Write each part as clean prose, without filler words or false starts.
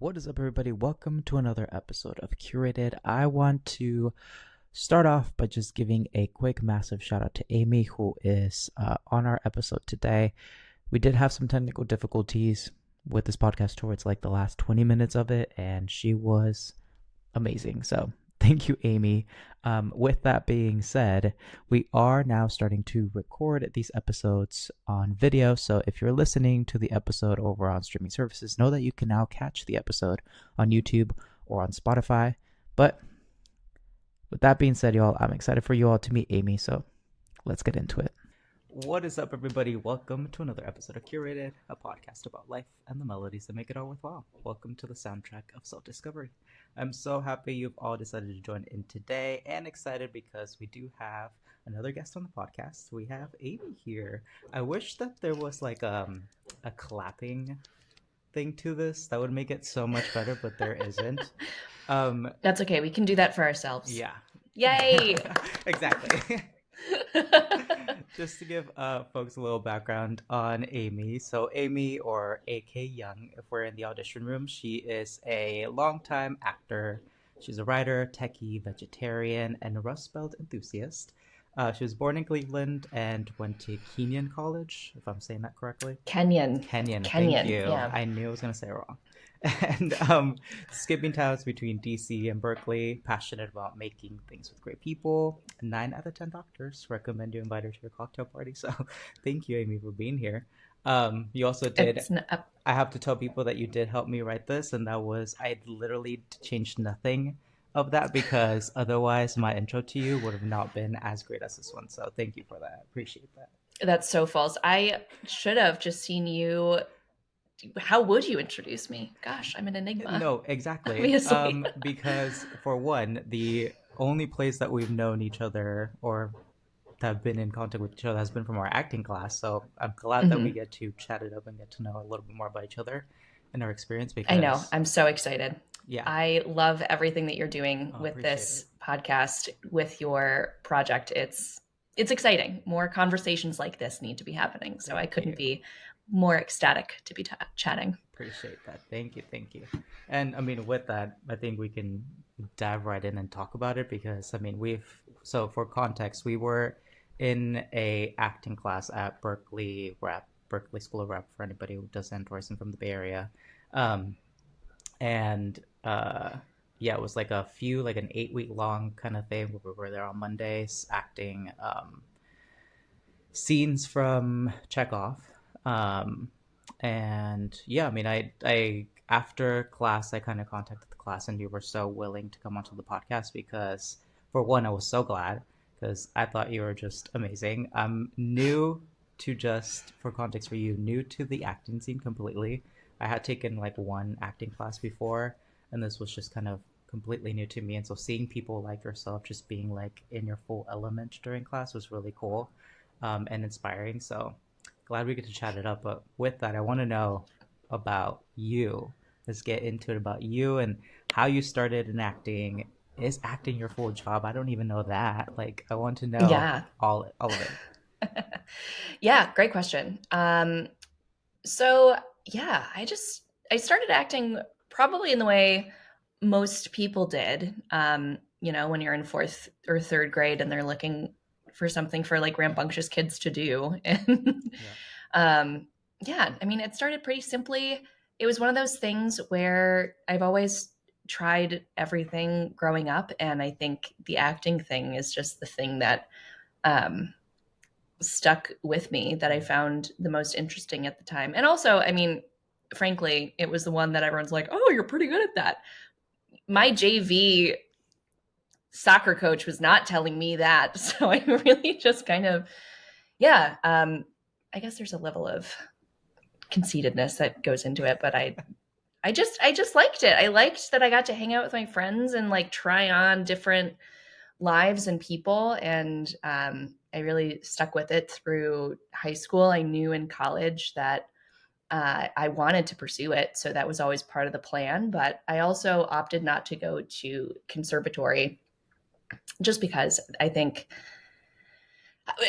What is up, everybody? Welcome to another episode of Curated. I want to start off by just giving a quick, massive shout out to Amy, who is on our episode today. We did have some technical difficulties with this podcast towards like the last 20 minutes of it, and she was amazing. So thank you, Amy. With that being said, we are now starting to record these episodes on video. So if you're listening to the episode over on streaming services, know that you can now catch the episode on YouTube or on Spotify. But with that being said, y'all, I'm excited for you all to meet Amy. So let's get into it. What is up, everybody? Welcome to another episode of Curated, a podcast about life and the melodies that make it all worthwhile. Welcome to the soundtrack of self-discovery. I'm so happy you've all decided to join in today, and excited because we do have another guest on the podcast. We have Amy here. I wish that there was like a clapping thing to this. That would make it so much better, but there isn't. That's okay. We can do that for ourselves. Yeah. Yay! Exactly. Just to give folks a little background on Amy. So Amy, or AK Young, if we're in the audition room, she is a longtime actor. She's a writer, techie, vegetarian, and Rust Belt enthusiast. She was born in Cleveland and went to Kenyon College, if I'm saying that correctly. Kenyon. Thank you. Yeah. I knew I was going to say it wrong. And skipping towns between DC and Berkeley, passionate about making things with great people. 9 out of 10 doctors recommend you invite her to your cocktail party. So thank you, Amy, for being here. You also did, I have to tell people that you did help me write this, and that was, I literally changed nothing of that because otherwise my intro to you would have not been as great as this one. So thank you for that. I appreciate that. That's so false. I should have just seen you. How would you introduce me? Gosh, I'm an enigma. No, exactly. Obviously. Because for one, the only place that we've known each other or have been in contact with each other has been from our acting class. So I'm glad that we get to chat it up and get to know a little bit more about each other and our experience. Because I know. I'm so excited. Yeah. I love everything that you're doing with this podcast, with your project. It's exciting. More conversations like this need to be happening. So I couldn't be more ecstatic to be chatting. Appreciate that. Thank you. And I mean, with that, I think we can dive right in and talk about it because I mean, so for context, we were in a acting class at Berkeley School of Rap, for anybody who doesn't or isn't from the Bay Area. Yeah, it was like an 8-week long kind of thing where we were there on Mondays acting scenes from Chekhov. And yeah, I mean, I after class, I kind of contacted the class, and you were so willing to come onto the podcast because, for one, I was so glad because I thought you were just amazing. I'm new to for context for you, new to the acting scene completely. I had taken like one acting class before, and this was just kind of completely new to me. And so seeing people like yourself just being like in your full element during class was really cool, and inspiring. So glad we get to chat it up. But with that, I want to know about you. Let's get into it about you and how you started in acting. Is acting your full job? I don't even know that. Like, I want to know all of it. Yeah, great question. So yeah, I started acting probably in the way most people did. You know, when you're in 4th or 3rd grade and they're looking for something for like rambunctious kids to do. And I mean, it started pretty simply. It was one of those things where I've always tried everything growing up. And I think the acting thing is just the thing that stuck with me, that I found the most interesting at the time. And also, I mean, frankly, it was the one that everyone's like, oh, you're pretty good at that. My JV soccer coach was not telling me that. So I really just kind of, I guess there's a level of conceitedness that goes into it, but I just liked it. I liked that I got to hang out with my friends and like try on different lives and people. And I really stuck with it through high school. I knew in college that I wanted to pursue it. So that was always part of the plan. But I also opted not to go to conservatory just because I think,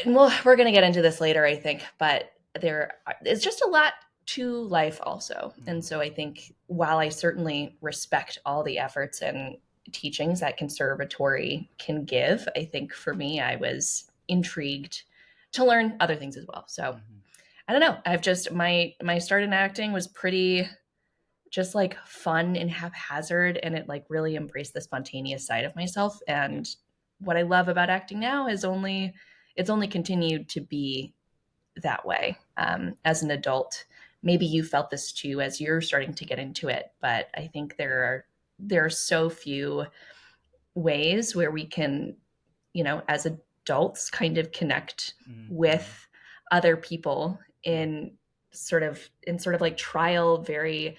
we're going to get into this later, I think, but it's just a lot to life also. And Mm-hmm. so I think while I certainly respect all the efforts and teachings that conservatory can give, I think for me, I was intrigued to learn other things as well. So Mm-hmm. I don't know. I've just my start in acting was pretty just like fun and haphazard, and it like really embraced the spontaneous side of myself. Yeah. And what I love about acting now is it's only continued to be that way as an adult. Maybe you felt this too as you're starting to get into it, but I think there are so few ways where we can, as adults, kind of connect Mm-hmm. with other people Yeah. in sort of like trial, very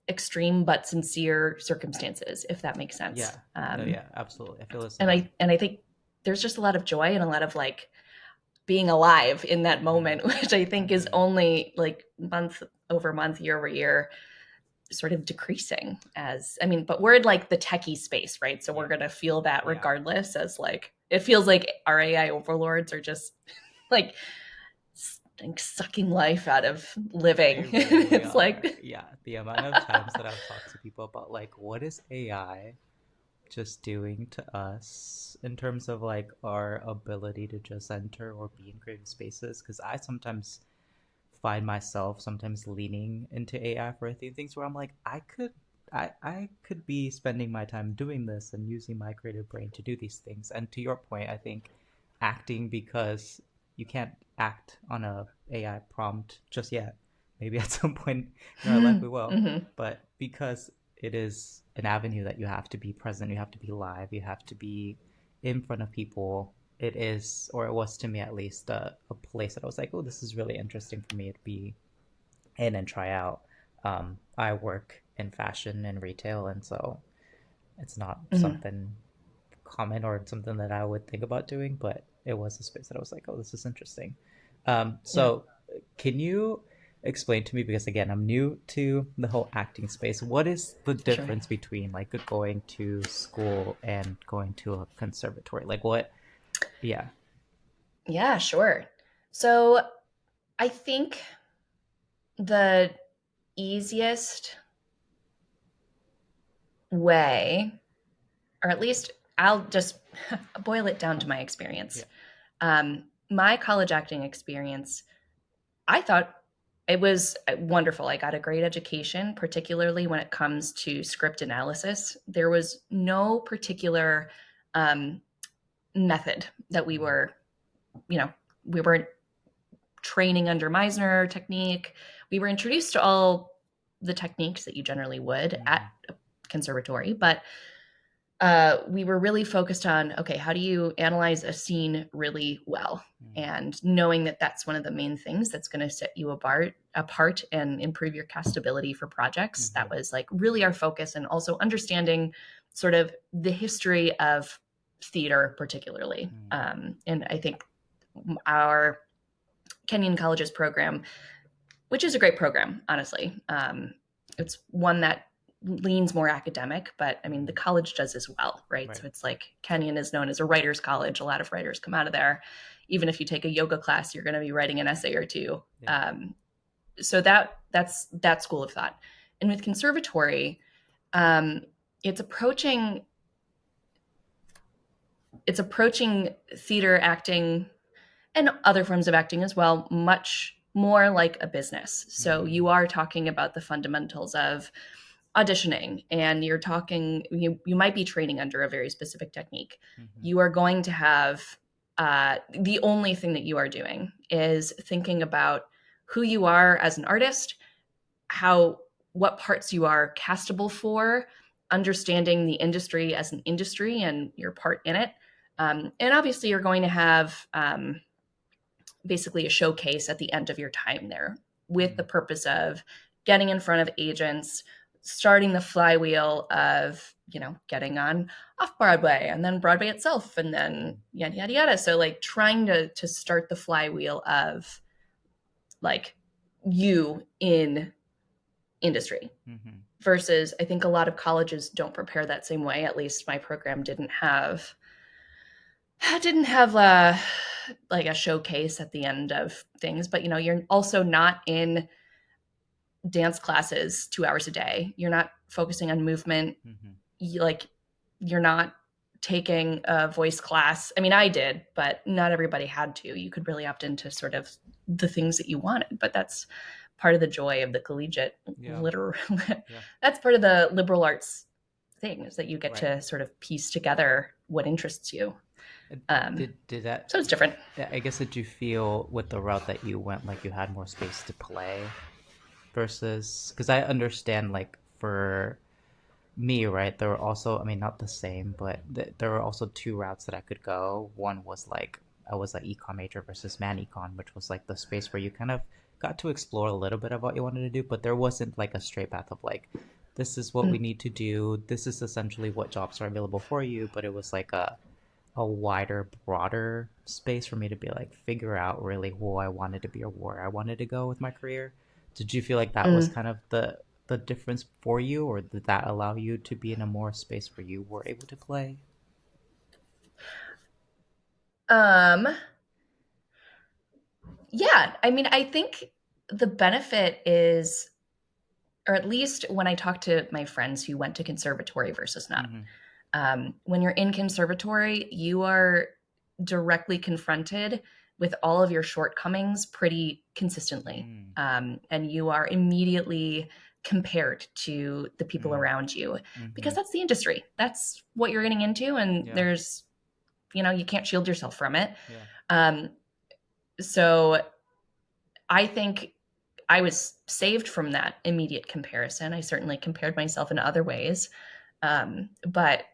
extreme but sincere circumstances, if that makes sense. Yeah. No, yeah, absolutely. I feel the And same. I think there's just a lot of joy and a lot of like being alive in that Mm-hmm. moment, which I think is Mm-hmm. only like month over month, year over year, sort of decreasing as I mean, but we're in like the techie space, right? So we're Yeah. gonna feel that Yeah. regardless, as like it feels like our AI overlords are just like sucking life out of living. They really It's are. like Yeah. The amount of times that I've talked to people about like what is AI just doing to us in terms of like our ability to just enter or be in creative spaces, because I sometimes find myself sometimes leaning into AI for a few things where I'm like, I could be spending my time doing this and using my creative brain to do these things. And to your point, I think acting, because you can't act on a AI prompt just yet. Maybe at some point in our life we will, mm-hmm. but because it is an avenue that you have to be present, you have to be live, you have to be in front of people, it is, or it was to me at least, a place that I was like, oh, this is really interesting for me to be in and try out. I work in fashion and retail, and so it's not Mm-hmm. something common or something that I would think about doing, but it was a space that I was like, oh, this is interesting. Yeah, So can you explain to me, because again, I'm new to the whole acting space, what is the sure. difference between like going to school and going to a conservatory? Like what? Yeah. Yeah, sure. So I think the easiest way, or at least I'll just boil it down to my experience. Yeah. My college acting experience, I thought it was wonderful. I got a great education, particularly when it comes to script analysis. There was no particular um, method that Mm-hmm. you know, we weren't training under Meisner technique. We were introduced to all the techniques that you generally would at Mm-hmm. a conservatory, but we were really focused on okay, how do you analyze a scene really well? Mm-hmm. And knowing that that's one of the main things that's going to set you apart and improve your castability for projects. Mm-hmm. That was like really our focus, and also understanding sort of the history of theater, particularly. And I think our Kenyon College's program, which is a great program, honestly. It's one that leans more academic, but I mean, the Mm-hmm. college does as well, right? Right. So it's like Kenyon is known as a writer's college. A lot of writers come out of there. Even if you take a yoga class, you're going to be writing an essay or two. Yeah. So that's that school of thought. And with conservatory, um, it's approaching it's approaching theater acting and other forms of acting as well, much more like a business. So Mm-hmm. you are talking about the fundamentals of auditioning, and you might be training under a very specific technique. Mm-hmm. You are going to have the only thing that you are doing is thinking about who you are as an artist, how what parts you are castable for, understanding the industry as an industry and your part in it. And obviously, you're going to have basically a showcase at the end of your time there with Mm-hmm. the purpose of getting in front of agents, starting the flywheel of, getting on off Broadway and then Broadway itself and then yada yada yada. So like trying to start the flywheel of like you in industry Mm-hmm. versus I think a lot of colleges don't prepare that same way. At least my program didn't have like a showcase at the end of things, but you're also not in dance classes 2 hours a day. You're not focusing on movement. Mm-hmm. Like, you're not taking a voice class. I mean, I did, but not everybody had to. You could really opt into sort of the things that you wanted, but that's part of the joy of the collegiate Yeah. liter Yeah. that's part of the liberal arts thing, is that you get Right. to sort of piece together what interests you. Uh, um, did that? so it's different. I guess, did you feel with the route that you went like you had more space to play versus? Because I understand, like, for me, right, there were also, I mean, not the same, but there were also two routes that I could go. One was like I was like econ major versus man econ, which was like the space where you kind of got to explore a little bit of what you wanted to do, but there wasn't like a straight path of like, this is what we Mm. need to do, this is essentially what jobs are available for you. But it was like a wider, broader space for me to be like figure out really who I wanted to be or where I wanted to go with my career. Did you feel like that was Mm. kind of the difference for you, or did that allow you to be in a more space where you were able to play? Um, yeah, I mean, I think the benefit is, or at least when I talk to my friends who went to conservatory versus not, Mm-hmm. when you're in conservatory, you are directly confronted with all of your shortcomings pretty consistently. Mm. And you are immediately compared to the people Mm. around you, Mm-hmm. because that's the industry. That's what you're getting into. And Yeah. there's, you can't shield yourself from it. Yeah. Um, so I think I was saved from that immediate comparison. I certainly compared myself in other ways. But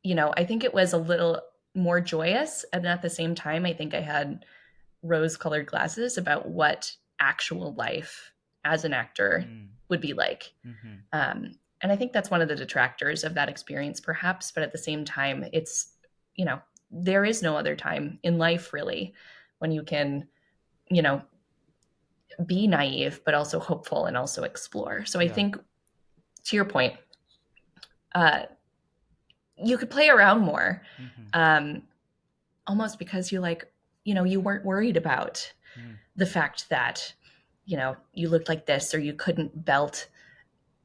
I think it was a little more joyous. And at the same time, I think I had rose colored glasses about what actual life as an actor Mm. would be like. Mm-hmm. And I think that's one of the detractors of that experience, perhaps. But at the same time, there is no other time in life, really, when you can, you know, be naive, but also hopeful and also explore. So I Yeah. think, to your point, uh, you could play around more. Mm-hmm. Um, Almost because you weren't worried about Mm. the fact that you looked like this, or you couldn't belt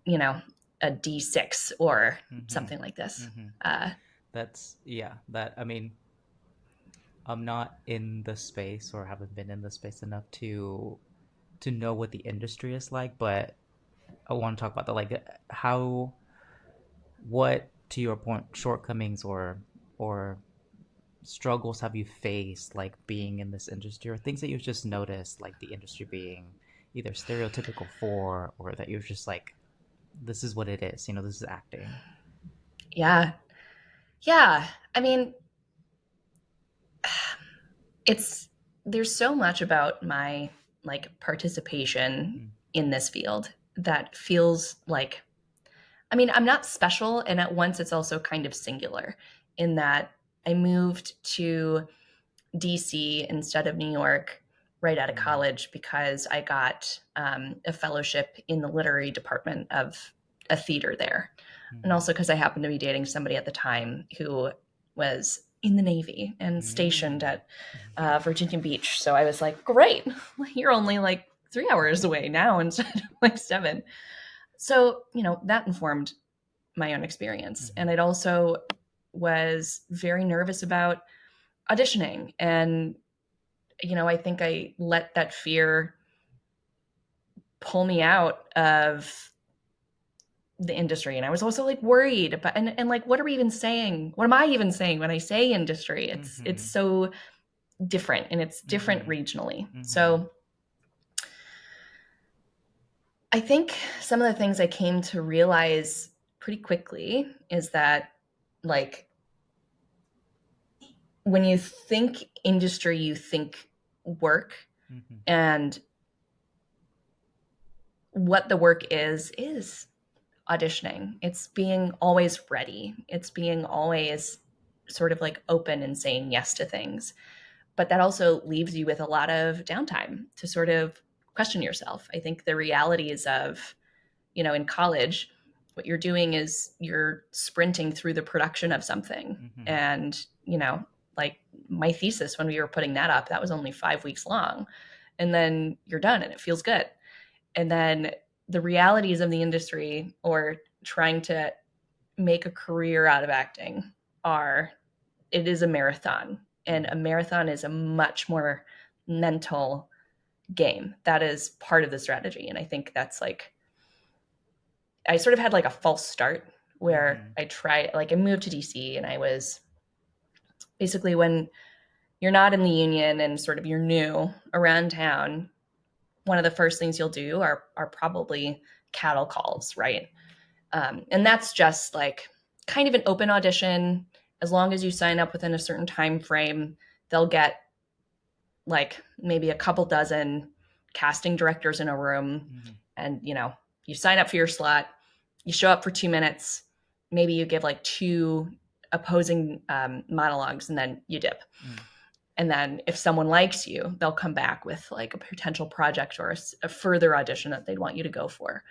you know a D6 or Mm-hmm. something like this. Mm-hmm. That's, yeah, that, I mean, I'm not in the space or haven't been in the space enough to know what the industry is like, but I want to talk about the, like, how, what, to your point, shortcomings or struggles have you faced, like, being in this industry, or things that you've just noticed, like the industry being either stereotypical for, or that you're just like, this is what it is, this is acting. Yeah, yeah. I mean, it's there's so much about my participation Mm. in this field that feels like, I mean, I'm not special, and at once it's also kind of singular, in that I moved to DC instead of New York right out of Mm. college because I got a fellowship in the literary department of a theater there. And Mm-hmm. also because I happened to be dating somebody at the time who was in the Navy and stationed Mm. at Virginia Beach. So I was like, great, you're only like 3 hours away now instead of like 7. So, that informed my own experience. Mm-hmm. And it also was very nervous about auditioning. And, I think I let that fear pull me out of the industry. And I was also like worried about, and like, what are we even saying? What am I even saying when I say industry? It's Mm-hmm. so different, and it's different Mm-hmm. regionally. Mm-hmm. So I think some of the things I came to realize pretty quickly is that, like, when you think industry, you think work. Mm-hmm. And what the work is auditioning. It's being always ready. It's being always sort of like open and saying yes to things. But that also leaves you with a lot of downtime to sort of question yourself. I think the realities of, in college, what you're doing is you're sprinting through the production of something. Mm-hmm. And, like my thesis, when we were putting that up, that was only 5 weeks long. And then you're done and it feels good. And then the realities of the industry or trying to make a career out of acting it is a marathon. And a marathon is a much more mental game. That is part of the strategy. And I think that's like, I sort of had like a false start where I moved to DC, and I was basically, when you're not in the union and sort of you're new around town, one of the first things you'll do are probably cattle calls, right? And that's just like kind of an open audition. As long as you sign up within a certain time frame, they'll get like maybe a couple dozen casting directors in a room, and you sign up for your slot, you show up for 2 minutes, maybe you give like two opposing monologues, and then you dip. And then if someone likes you, they'll come back with like a potential project or a further audition that they'd want you to go for.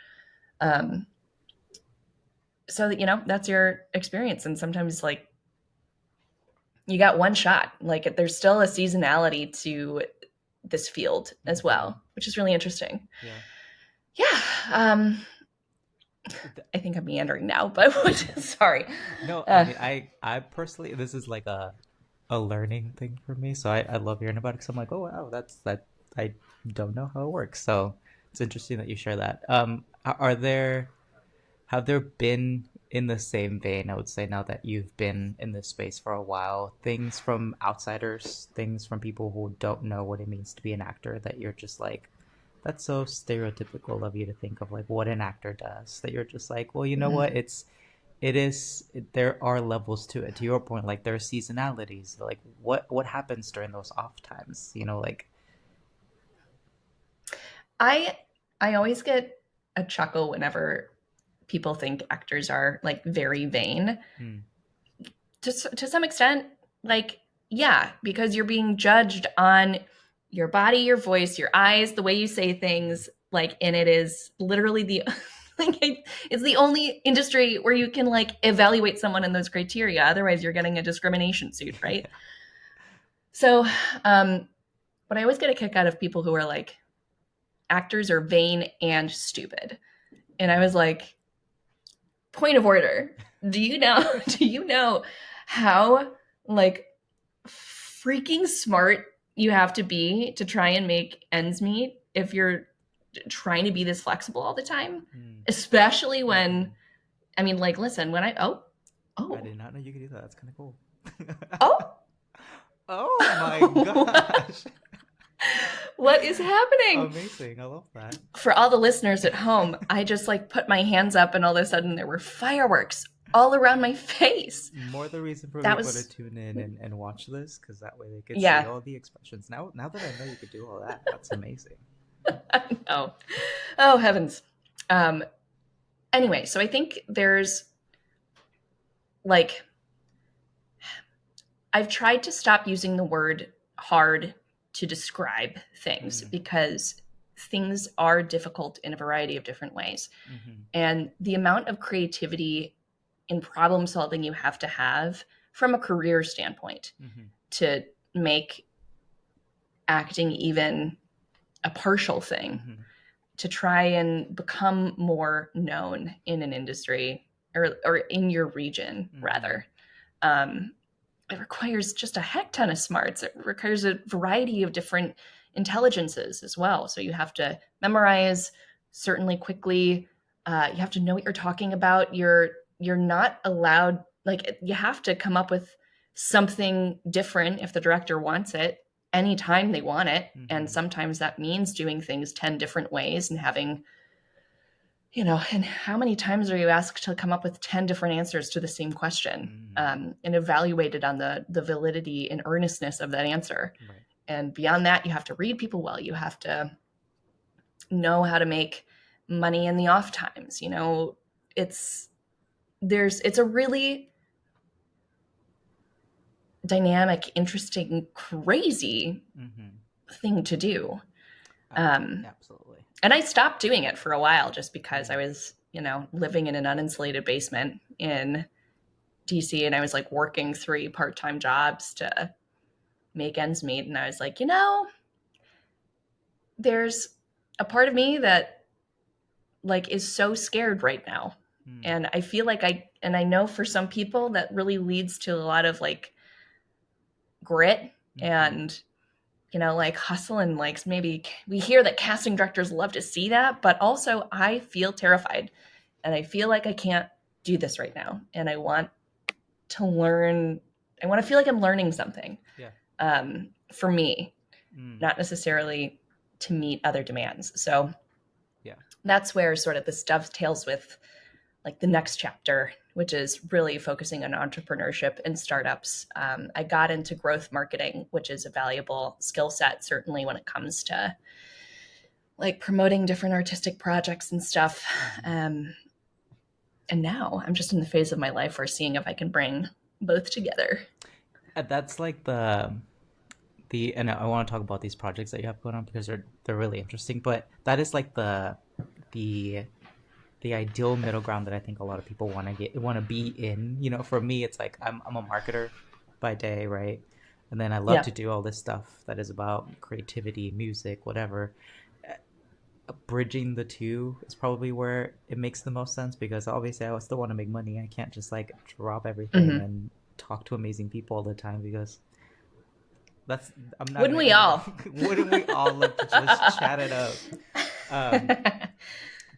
So that, that's your experience. And sometimes like you got one shot, like there's still a seasonality to this field as well, which is really interesting. Yeah. I think I'm meandering now, but sorry. No, I mean, I personally, this is like a learning thing for me. So I love hearing about it, because I'm like, oh wow, that I don't know how it works. So it's interesting that you share that. Have there been, in the same vein, I would say, now that you've been in this space for a while, things from outsiders, things from people who don't know what it means to be an actor, that you're just like, that's so stereotypical of you to think of like what an actor does, that you're just like, well, you know what, there are levels to it. To your point, like there are seasonalities. Like what happens during those off times? Like I always get a chuckle whenever people think actors are like very vain. To some extent, like, yeah, because you're being judged on your body, your voice, your eyes, the way you say things, like, and it is literally the like it's the only industry where you can like evaluate someone in those criteria. Otherwise you're getting a discrimination suit, right? So but I always get a kick out of people who are like, actors are vain and stupid. And I was like, point of order. Do you know how like freaking smart you have to be to try and make ends meet if you're trying to be this flexible all the time? Especially when, I mean, like, listen, when I did not know you could do that. That's kind of cool. Oh. Oh my gosh. What is happening? Amazing. I love that. For all the listeners at home, I just like put my hands up, and all of a sudden there were fireworks all around my face. More the reason for people to tune in and watch this, because that way they could see all the expressions. Now that I know you could do all that, that's amazing. Oh heavens. Anyway, so I think there's like, I've tried to stop using the word hard to describe things, because things are difficult in a variety of different ways. And the amount of creativity in problem solving you have to have from a career standpoint to make acting even a partial thing, to try and become more known in an industry or in your region, rather. It requires just a heck ton of smarts. It requires a variety of different intelligences as well. So you have to memorize certainly quickly. You have to know what you're talking about. You're not allowed, like, you have to come up with something different if the director wants it anytime they want it. And sometimes that means doing things 10 different ways and having, and how many times are you asked to come up with 10 different answers to the same question, and evaluated on the validity and earnestness of that answer. Right. And beyond that, you have to read people well. You have to know how to make money in the off times. It's a really dynamic, interesting, crazy thing to do. Absolutely. And I stopped doing it for a while just because I was, living in an uninsulated basement in DC, and I was like working 3 part-time jobs to make ends meet. And I was like, there's a part of me that like is so scared right now. Mm. And I feel like I know for some people that really leads to a lot of like grit Mm-hmm. and like hustle, and like maybe we hear that casting directors love to see that, but also I feel terrified and I feel like I can't do this right now, and I want to learn. I want to feel like I'm learning something, Yeah. for me, Mm. not necessarily to meet other demands. So Yeah. that's where sort of this dovetails with like the next chapter, which is really focusing on entrepreneurship and startups. I got into growth marketing, which is a valuable skill set, certainly when it comes to like promoting different artistic projects and stuff. Mm-hmm. And now I'm just in the phase of my life where seeing if I can bring both together. That's like and I want to talk about these projects that you have going on because they're really interesting. But that is like the the ideal middle ground that I think a lot of people want to be in. For me, it's like I'm a marketer by day, right? And then I love Yeah. to do all this stuff that is about creativity, music, whatever. Bridging the two is probably where it makes the most sense because obviously I still want to make money. I can't just like drop everything Mm-hmm. and talk to amazing people all the time because that's I'm not Wouldn't gonna we end up. all? Wouldn't we all love to just chat it up? Um,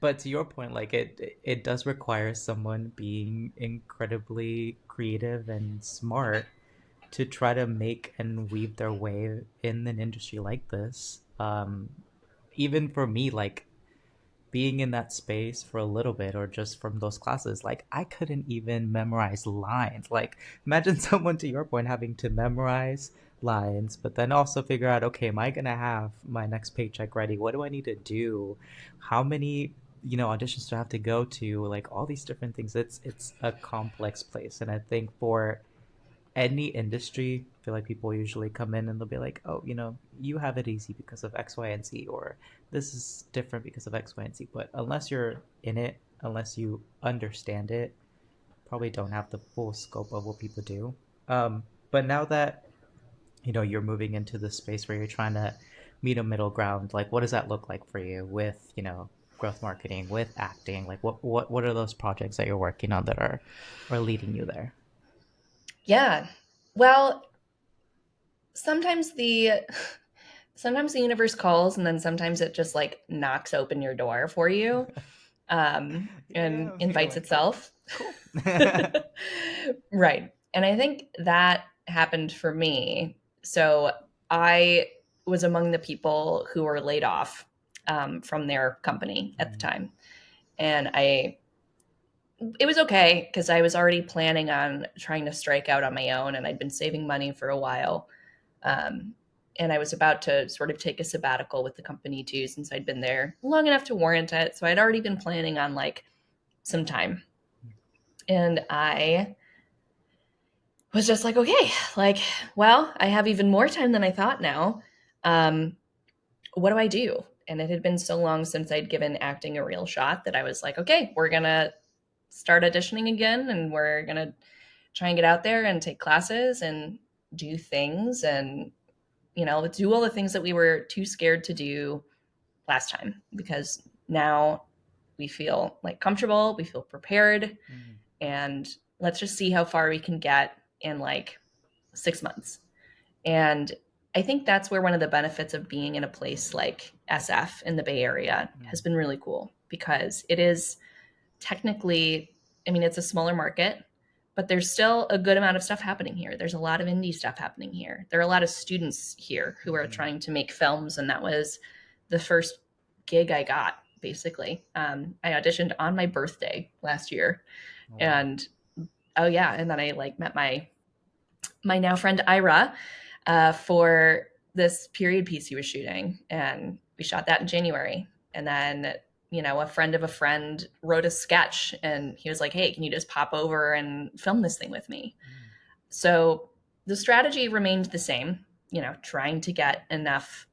but to your point, like it does require someone being incredibly creative and smart to try to make and weave their way in an industry like this. Even for me, like being in that space for a little bit or just from those classes, like I couldn't even memorize lines. Like imagine someone to your point having to memorize lines, but then also figure out, okay, am I gonna have my next paycheck ready? What do I need to do? How many, auditions do I have to go to? Like all these different things. It's a complex place. And I think for any industry, I feel like people usually come in and they'll be like, oh, you have it easy because of X, Y, and Z, or this is different because of X, Y, and Z. But unless you're in it, unless you understand it, probably don't have the full scope of what people do. But now that, you're moving into the space where you're trying to meet a middle ground, like what does that look like for you with, growth marketing, with acting? Like what are those projects that you're working on that are leading you there? Yeah. Well, sometimes the sometimes the universe calls, and then sometimes it just like knocks open your door for you, Yeah, and I'm invites feeling it. itself. Cool. Right. And I think that happened for me. So I was among the people who were laid off, from their company at the Mm, time. And it was okay because I was already planning on trying to strike out on my own, and I'd been saving money for a while. Um, and I was about to sort of take a sabbatical with the company too, since I'd been there long enough to warrant it. So I'd already been planning on like some time. And I was just like, okay, like, well, I have even more time than I thought now. Um, what do I do? And it had been so long since I'd given acting a real shot that I was like, okay, we're going to start auditioning again, and we're going to try and get out there and take classes and do things and, do all the things that we were too scared to do last time, because now we feel like comfortable, we feel prepared, mm, and let's just see how far we can get in like 6 months. And I think that's where one of the benefits of being in a place like SF in the Bay Area mm, has been really cool, because it is technically, I mean, it's a smaller market, but there's still a good amount of stuff happening here. There's a lot of indie stuff happening here. There are a lot of students here who are mm. trying to make films, and that was the first gig I got, basically. I auditioned on my birthday last year, Oh, wow. and oh yeah, and then I like met my now friend Ira, for this period piece he was shooting. And we shot that in January. And then, a friend of a friend wrote a sketch, and he was like, hey, can you just pop over and film this thing with me? Mm, So the strategy remained the same, trying to get enough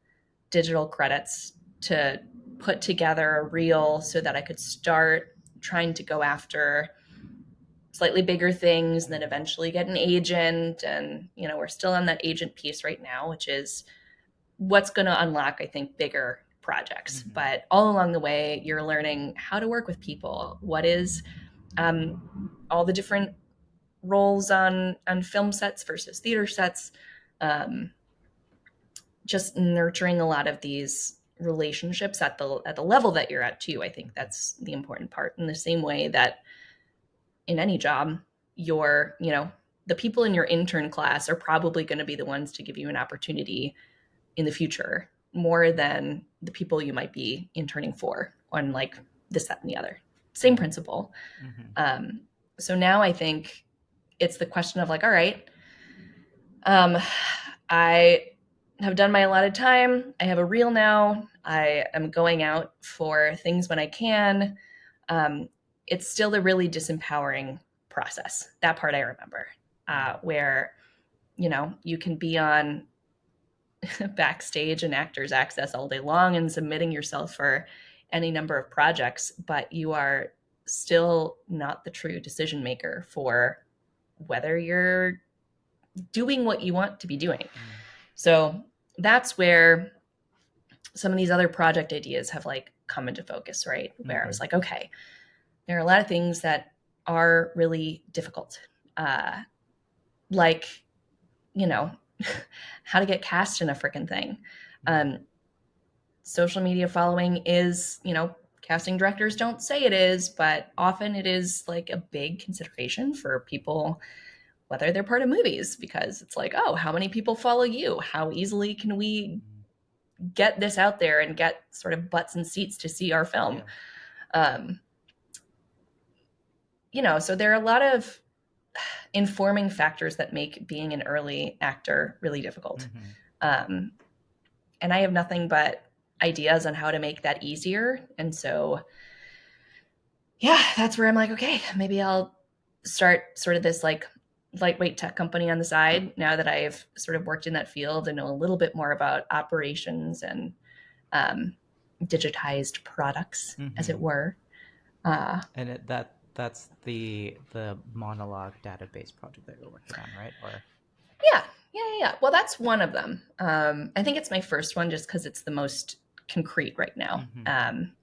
digital credits to put together a reel so that I could start trying to go after slightly bigger things, and then mm, eventually get an agent. And we're still on that agent piece right now, which is what's going to unlock, I think, bigger projects. Mm-hmm. But all along the way, you're learning how to work with people. What is all the different roles on film sets versus theater sets. Just nurturing a lot of these relationships at the level that you're at too. I think that's the important part. In the same way that in any job, the people in your intern class are probably going to be the ones to give you an opportunity in the future more than the people you might be interning for on like this, that, and the other. Same principle. Mm-hmm. So now I think it's the question of like, all right, I have done my allotted time. I have a reel now. I am going out for things when I can. It's still a really disempowering process. That part I remember, where, you can be on backstage and Actors Access all day long and submitting yourself for any number of projects, but you are still not the true decision maker for whether you're doing what you want to be doing. So that's where some of these other project ideas have like come into focus, right? Where I was like, okay, there are a lot of things that are really difficult. Like, how to get cast in a freaking thing. Social media following is, casting directors don't say it is, but often it is like a big consideration for people, whether they're part of movies, because it's like, oh, how many people follow you? How easily can we get this out there and get sort of butts and seats to see our film? So there are a lot of informing factors that make being an early actor really difficult. And I have nothing but ideas on how to make that easier. And so, yeah, that's where I'm like, okay, maybe I'll start sort of this like lightweight tech company on the side now that I've sort of worked in that field and know a little bit more about operations and digitized products, as it were. And that's the Monologue Database Project that you're working on, right? Or Yeah. Well, that's one of them. I think it's my first one just because it's the most concrete right now. And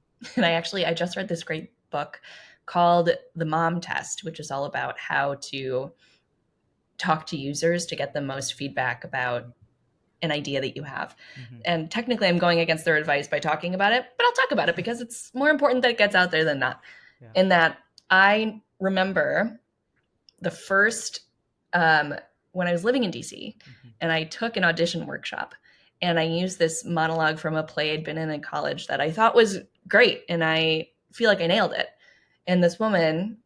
I just read this great book called The Mom Test, which is all about how to talk to users to get the most feedback about an idea that you have. And technically I'm going against their advice by talking about it, but I'll talk about it because it's more important that it gets out there than not. Yeah. In that I remember the first, when I was living in DC and I took an audition workshop and I used this monologue from a play I'd been in college that I thought was great. And I feel like I nailed it. And this woman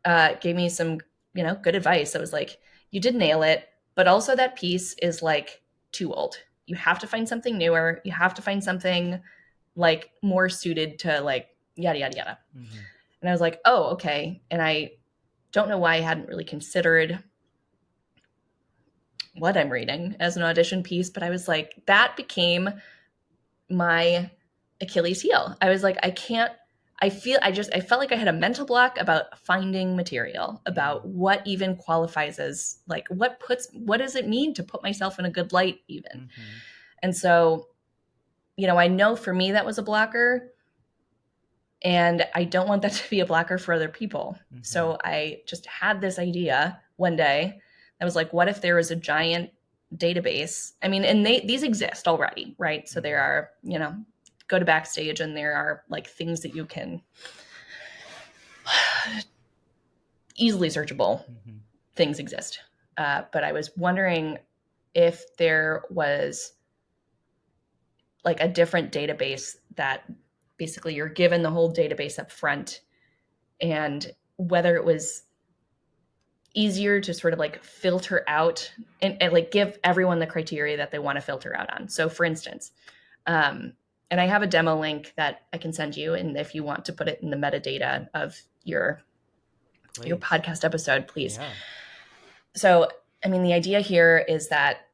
gave me some, good advice. I was like, you did nail it, but also that piece is like too old. You have to find something newer. You have to find something like more suited to like yada, yada, yada. And I was like, oh, okay. And I don't know why I hadn't really considered what I'm reading as an audition piece, but I was like, that became my Achilles heel. I was like, I felt like I had a mental block about finding material, about what even qualifies as like, what does it mean to put myself in a good light even? And so, I know for me that was a blocker, and I don't want that to be a blocker for other people. So I just had this idea one day. I was like, what if there was a giant database? I mean, and these exist already, right? So there are, go to Backstage and there are like things that you can easily searchable things exist. But I was wondering if there was like a different database that basically you're given the whole database up front, and whether it was easier to sort of like filter out and like give everyone the criteria that they want to filter out on. So for instance, and I have a demo link that I can send you, and if you want to put it in the metadata of your podcast episode, please. Yeah. So, I mean, the idea here is that,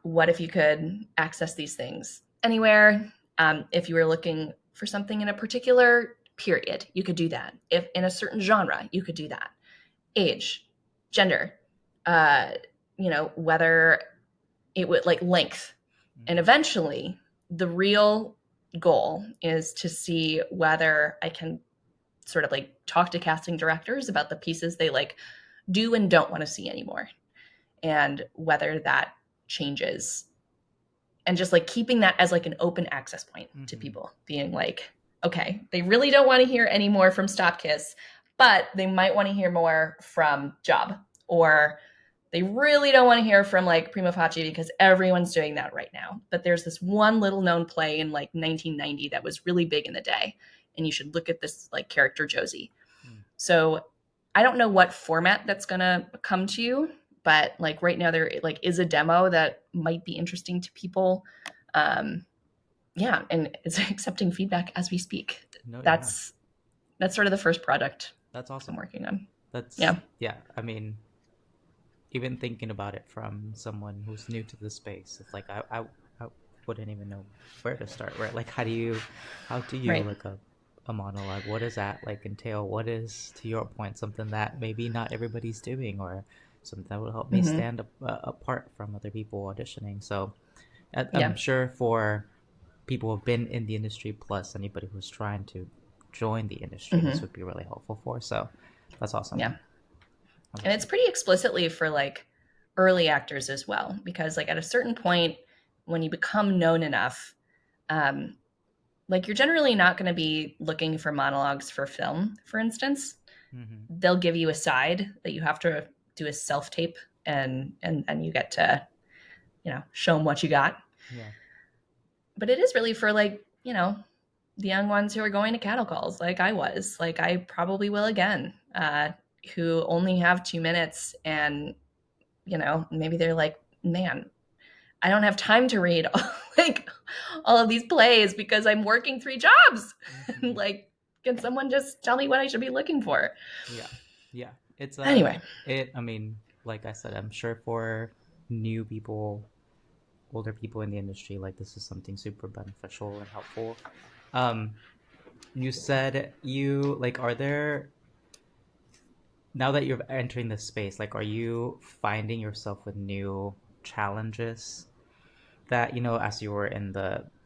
what if you could access these things anywhere? If you were looking for something in a particular period, you could do that. If in a certain genre, you could do that. Age, gender, whether it would like length. And eventually the real goal is to see whether I can sort of like talk to casting directors about the pieces they like do and don't want to see anymore, and whether that changes, and just like keeping that as like an open access point to people, being like, okay, they really don't want to hear any more from Stop Kiss, but they might want to hear more from Job, or they really don't want to hear from like Prima Facie because everyone's doing that right now. But there's this one little known play in like 1990 that was really big in the day, and you should look at this like character Josie. So I don't know what format that's gonna come to you, but like right now there like is a demo that might be interesting to people. Um, yeah, and it's accepting feedback as we speak. No, yeah, That's sort of the first product that's I'm awesome. working on. That's Yeah. yeah. I mean, even thinking about it from someone who's new to the space, it's like I wouldn't even know where to start. Right? Like, how do you Right. like a monologue? What does that like entail? What is, to your point, something that maybe not everybody's doing, or something that will help me Mm-hmm. stand apart from other people auditioning? So I'm Yeah. sure for people who've been in the industry plus anybody who's trying to join the industry, this Mm-hmm. would be really helpful for. So that's awesome. Yeah. That's And it's awesome. pretty explicitly for like early actors as well, because like at a certain point when you become known enough, um, like you're generally not going to be looking for monologues for film, for instance. Mm-hmm. They'll give you a side that you have to do a self tape, and you get to, you know, show them what you got. Yeah. But it is really for like, you know, the young ones who are going to cattle calls, like I was, like I probably will again, who only have 2 minutes, and you know, maybe they're like, man, I don't have time to read like all of these plays because I'm working 3 jobs. Mm-hmm. And like, can someone just tell me what I should be looking for? Yeah. Yeah. It's Anyway. I mean, like I said, I'm sure for new people, older people in the industry, like this is something super beneficial and helpful. Um, you said you like, are there, now that you're entering this space, like, are you finding yourself with new challenges that, as you were in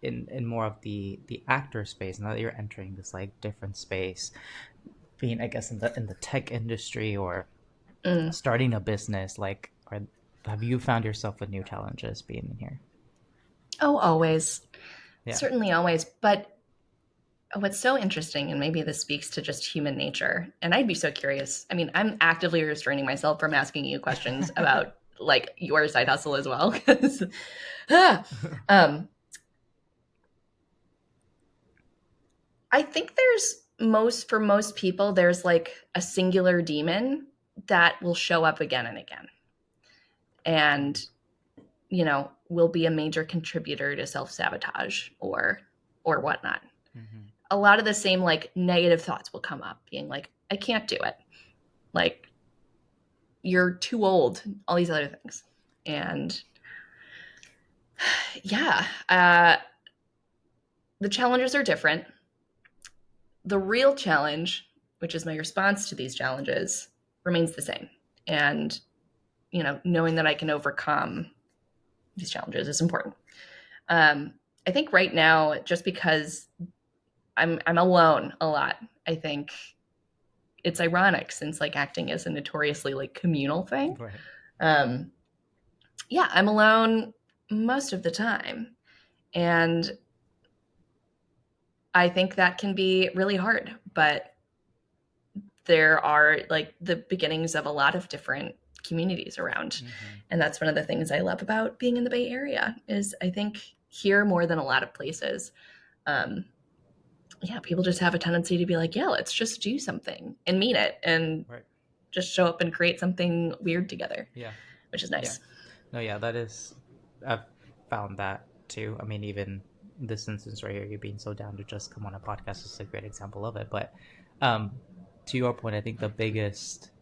in more of the actor space, now that you're entering this like different space, being, I guess, in the tech industry or Mm. starting a business, like, have you found yourself with new challenges being in here? Oh, always. Yeah. Certainly always. But what's so interesting, and maybe this speaks to just human nature, and I'd be so curious. I mean, I'm actively restraining myself from asking you questions about like your side hustle as well. um, I think for most people, there's like a singular demon that will show up again and again, and you know, will be a major contributor to self-sabotage or whatnot. Mm-hmm. A lot of the same like negative thoughts will come up, being like, I can't do it. Like, you're too old, all these other things. And yeah, the challenges are different. The real challenge, which is my response to these challenges, remains the same. And, you know, knowing that I can overcome these challenges is important. I think right now, just because I'm alone a lot, I think it's ironic since like acting is a notoriously like communal thing. Right. Um, yeah, I'm alone most of the time, and I think that can be really hard. But there are like the beginnings of a lot of different communities around, Mm-hmm. and that's one of the things I love about being in the Bay Area. Is I think here more than a lot of places, um, yeah, people just have a tendency to be like, yeah, let's just do something and mean it and Right. just show up and create something weird together, Yeah. which is Yeah. nice. No, yeah, that is, I've found that too. I mean, even this instance right here, you being so down to just come on a podcast is a great example of it. But um, to your point, I think the biggest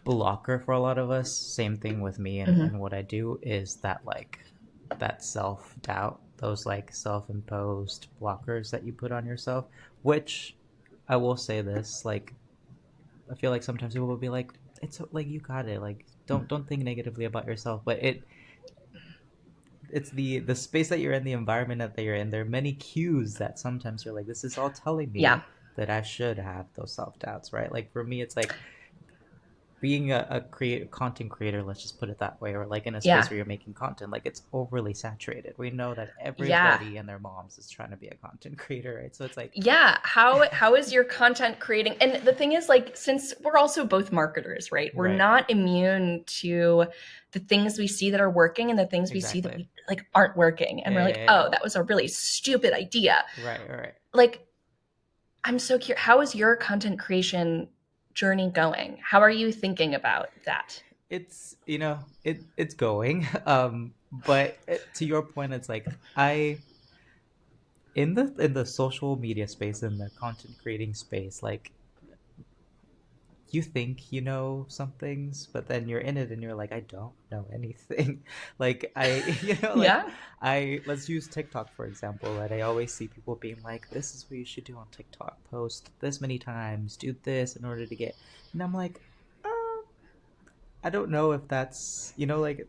blocker for a lot of us, same thing with me and Mm-hmm. what I do, is that like that self doubt, those like self imposed blockers that you put on yourself, which I will say this, like, I feel like sometimes people will be like, it's like, you got it, like, don't think negatively about yourself, but it's the space that you're in, the environment that you're in. There are many cues that sometimes you're like, this is all telling me Yeah. that I should have those self doubts, right? Like for me, it's like being content creator, let's just put it that way, or like in a space Yeah. where you're making content, like it's overly saturated. We know that Yeah. everybody and their moms is trying to be a content creator, right? So it's like, Yeah, how is your content creating? And the thing is, like, since we're also both marketers, right? We're right, not immune to the things we see that are working and the things we see that exactly. we like aren't working. And we're Yeah, like, yeah, yeah. oh, that was a really stupid idea. Right, right. Like, I'm so curious, how is your content creation journey going? How are you thinking about that? It's, it's going. But to your point, it's like I in the social media space, in the content creating space, like you think you know some things, but then you're in it and you're like, I don't know anything. Like like Yeah. I let's use TikTok for example, right? I always see people being like, this is what you should do on TikTok. Post this many times, do this in order to get, and I'm like, I don't know if that's, like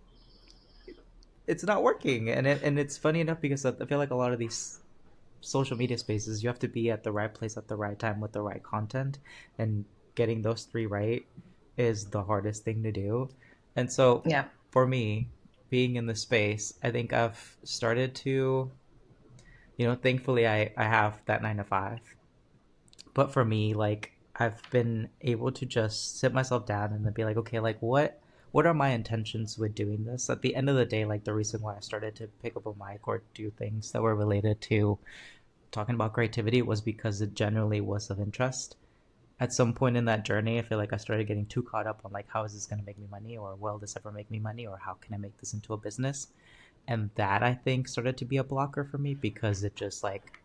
it's not working. And it's funny enough because I feel like a lot of these social media spaces, you have to be at the right place at the right time with the right content, and getting those three right is the hardest thing to do. And so Yeah. for me, being in the space, I think I've started to, thankfully I have that 9 to 5. But for me, like I've been able to just sit myself down and then be like, okay, like what are my intentions with doing this? At the end of the day, like the reason why I started to pick up a mic or do things that were related to talking about creativity was because it generally was of interest. At some point in that journey, I feel like I started getting too caught up on like, how is this going to make me money, or will this ever make me money, or how can I make this into a business? And that, I think, started to be a blocker for me because it just like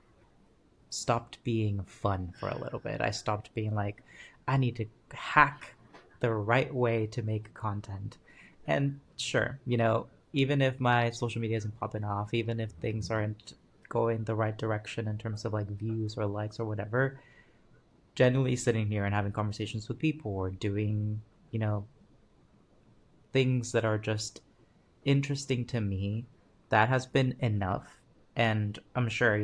stopped being fun for a little bit. I stopped being like, I need to hack the right way to make content. And sure, even if my social media isn't popping off, even if things aren't going the right direction in terms of like views or likes or whatever, generally sitting here and having conversations with people or doing, you know, things that are just interesting to me, that has been enough. And I'm sure,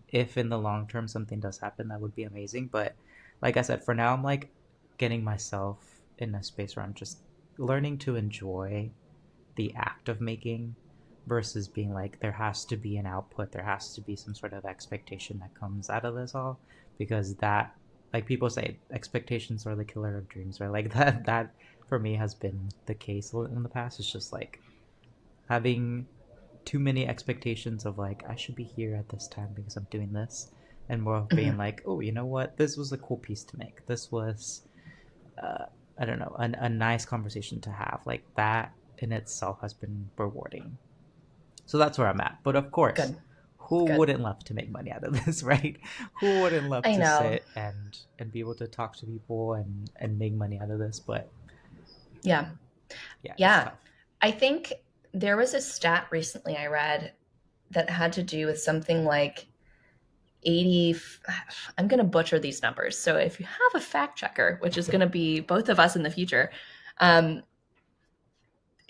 if in the long term something does happen, that would be amazing. But like I said, for now, I'm like getting myself in a space where I'm just learning to enjoy the act of making versus being like, there has to be an output, there has to be some sort of expectation that comes out of this all. Because that, like people say, expectations are the killer of dreams, right? Like that for me has been the case in the past. It's just like having too many expectations of like, I should be here at this time because I'm doing this, and more of being Mhm. like, oh, you know what, this was a cool piece to make, this was I don't know, a nice conversation to have. Like that in itself has been rewarding. So that's where I'm at. But of course, Good. who Good. wouldn't love to make money out of this, right? Who wouldn't love I to know. sit and be able to talk to people and make money out of this? But Yeah. yeah, it's Yeah. tough. I think there was a stat recently I read that had to do with something like 80. I'm going to butcher these numbers. So if you have a fact checker, which is going to be both of us in the future, um,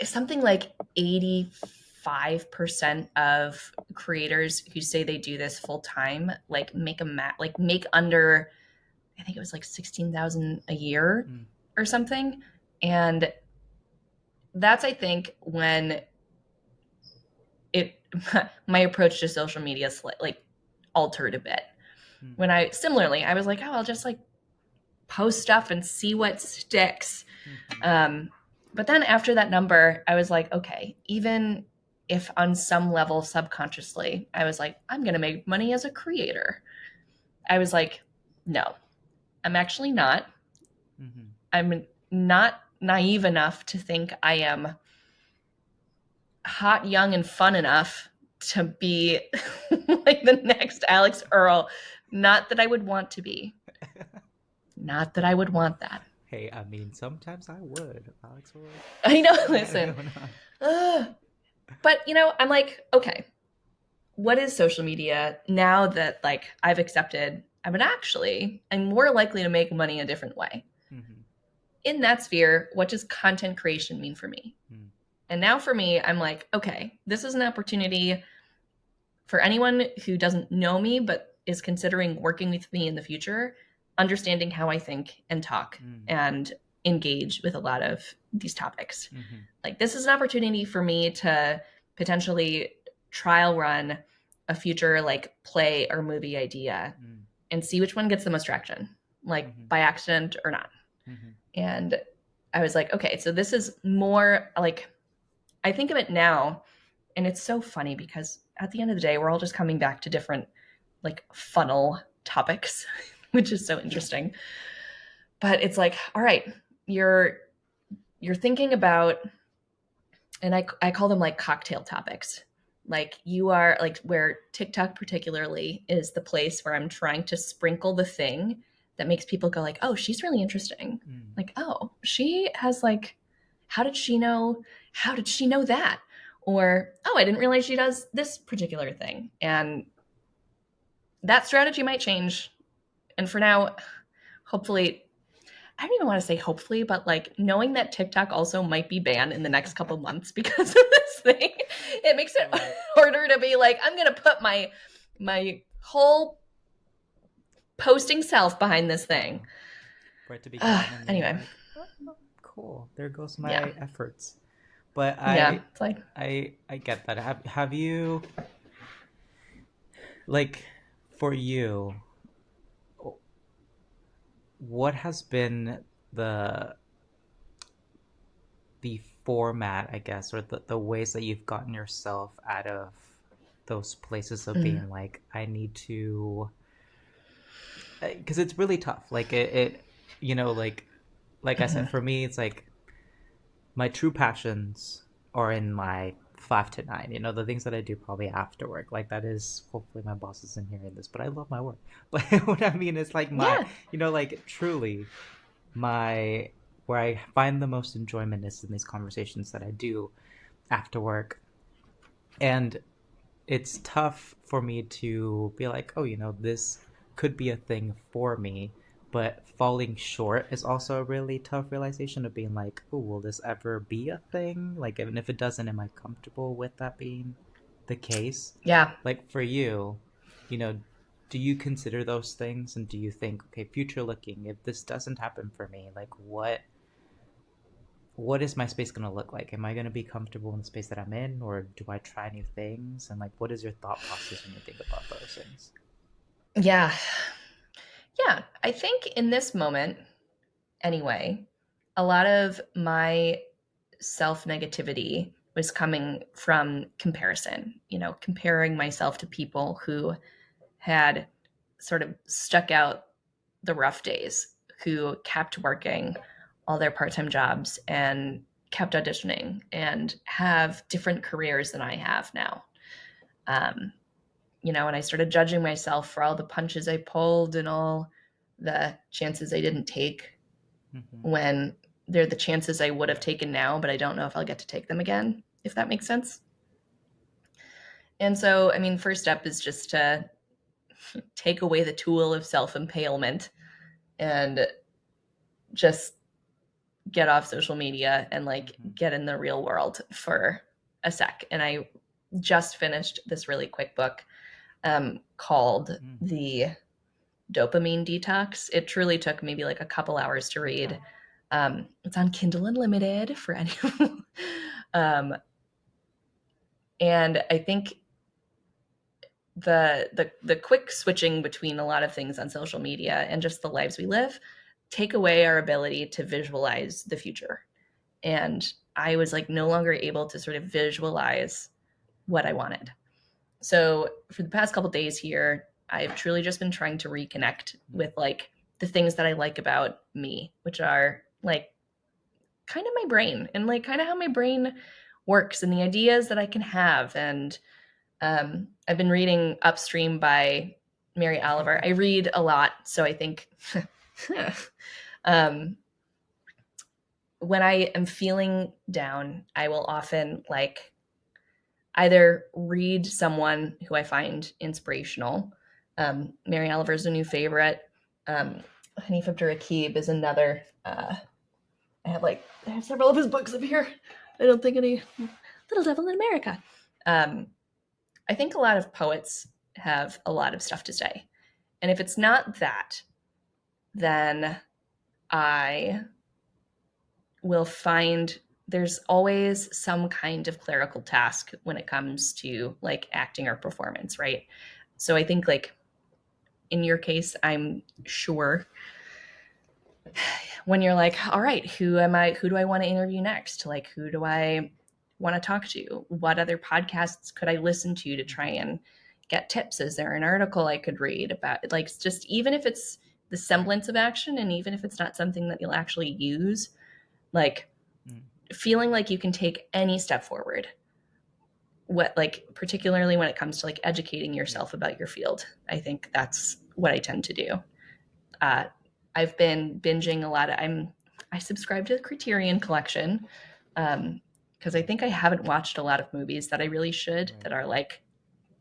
something like 85% of creators who say they do this full time, like make under, I think it was like 16,000 a year Mm, or something. And that's, I think, when it my approach to social media like altered a bit. mm, When I was like, oh, I'll just like post stuff and see what sticks. mm-hmm, Um, but then after that number, I was like, okay, even if on some level subconsciously, I was like, I'm gonna make money as a creator. I was like, no, I'm actually not. mm-hmm. I'm not naive enough to think I am hot, young, and fun enough to be like the next Alex Earl. Not that I would want to be. Not that I would want that. Hey, I mean, sometimes I would, Alex Roy. I know, What's listen. going on? But, I'm like, okay, what is social media now that like I've accepted I'm more likely to make money a different way. Mm-hmm. In that sphere, what does content creation mean for me? Mm. And now for me, I'm like, okay, this is an opportunity for anyone who doesn't know me but is considering working with me in the future, understanding how I think and talk Mm, and engage with a lot of these topics. mm-hmm, Like, this is an opportunity for me to potentially trial run a future like play or movie idea mm, and see which one gets the most traction, like mm-hmm, by accident or not. mm-hmm, And I was like, okay, so this is more like, I think of it now, and it's so funny because at the end of the day, we're all just coming back to different like funnel topics, which is so interesting. But it's like, all right, you're you're thinking about, and I call them like cocktail topics. Like, you are like, where TikTok particularly is the place where I'm trying to sprinkle the thing that makes people go like, oh, she's really interesting. mm. Like, oh, she has like, how did she know? How did she know that? Or, oh, I didn't realize she does this particular thing. And that strategy might change. And for now, hopefully, I don't even want to say hopefully, but like, knowing that TikTok also might be banned in the next couple months because of this thing, it makes it Right. harder to be like, I'm gonna put my whole posting self behind this Yeah. thing. For it to be gone and then you're Anyway, like, oh, cool, there goes yeah, my efforts. But yeah, it's like, I get that. Have you, like, for you, what has been the the format, I guess, or the ways that you've gotten yourself out of those places of mm, being like, I need to, because it's really tough. Like it, like I said, mhm. for me, it's like my true passions are in my 5 to 9. The things that I do probably after work. Like that is, hopefully my boss isn't hearing this, but I love my work. But what I mean is like my, Yeah, like truly my where I find the most enjoyment is in these conversations that I do after work. And it's tough for me to be like, oh, this could be a thing for me. But falling short is also a really tough realization of being like, oh, will this ever be a thing? Like, even if it doesn't, am I comfortable with that being the case? yeah, Like, for you, you know, do you consider those things and do you think, okay, future looking, if this doesn't happen for me, like, what is my space going to look like? Am I going to be comfortable in the space that I'm in, or do I try new things? And like, what is your thought process when you think about those things? yeah, yeah. I think in this moment, anyway, a lot of my self negativity was coming from comparison, comparing myself to people who had sort of stuck out the rough days, who kept working all their part time jobs and kept auditioning and have different careers than I have now. Um, and I started judging myself for all the punches I pulled and all the chances I didn't take, Mm-hmm. when they're the chances I would have Yeah. taken now, but I don't know if I'll get to take them again, if that makes sense. And so, I mean, first step is just to take away the tool of self impalement and just get off social media and like Mm-hmm. get in the real world for a sec. And I just finished this really quick book called Mm. The Dopamine Detox. It truly took maybe like a couple hours to read. It's on Kindle Unlimited for anyone. um, and I think the quick switching between a lot of things on social media and just the lives we live take away our ability to visualize the future. And I was like no longer able to sort of visualize what I wanted. So for the past couple days here, I've truly just been trying to reconnect with like the things that I like about me, which are like kind of my brain and like kind of how my brain works and the ideas that I can have. And I've been reading Upstream by Mary Oliver. I read a lot, so I think um, when I am feeling down, I will often like either read someone who I find inspirational. Mary Oliver is a new favorite. Um, Hanif Abdur Rakib is another. I have several of his books up here. I don't think any Little Devil in America. I think a lot of poets have a lot of stuff to say. And if it's not that, then I will find there's always some kind of clerical task when it comes to like acting or performance, right? So I think like in your case, I'm sure when you're like, all right, who am I? Who do I want to interview next? Like, who do I want to talk to? What other podcasts could I listen to try and get tips? Is there an article I could read about? Like, just even if it's the semblance of action, and even if it's not something that you'll actually use, like feeling like you can take any step forward. What, like, particularly when it comes to like educating yourself about your field, I think that's what I tend to do. I've been binging a lot. I subscribe to the Criterion Collection because I think I haven't watched a lot of movies that I really should, that are like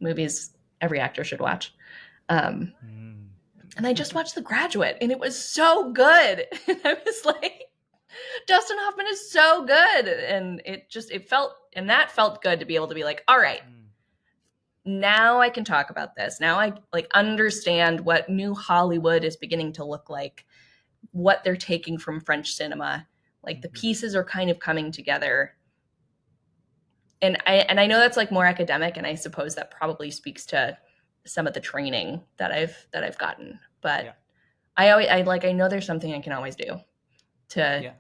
movies every actor should watch. And I just watched The Graduate, and it was so good. And I was like, Dustin Hoffman is so good, and that felt good to be able to be like, all right, now I can talk about this. Now I like understand what new Hollywood is beginning to look like, what they're taking from French cinema. Like the pieces are kind of coming together. And I know that's like more academic, and I suppose that probably speaks to some of the training that I've gotten. But I know there's something I can always do to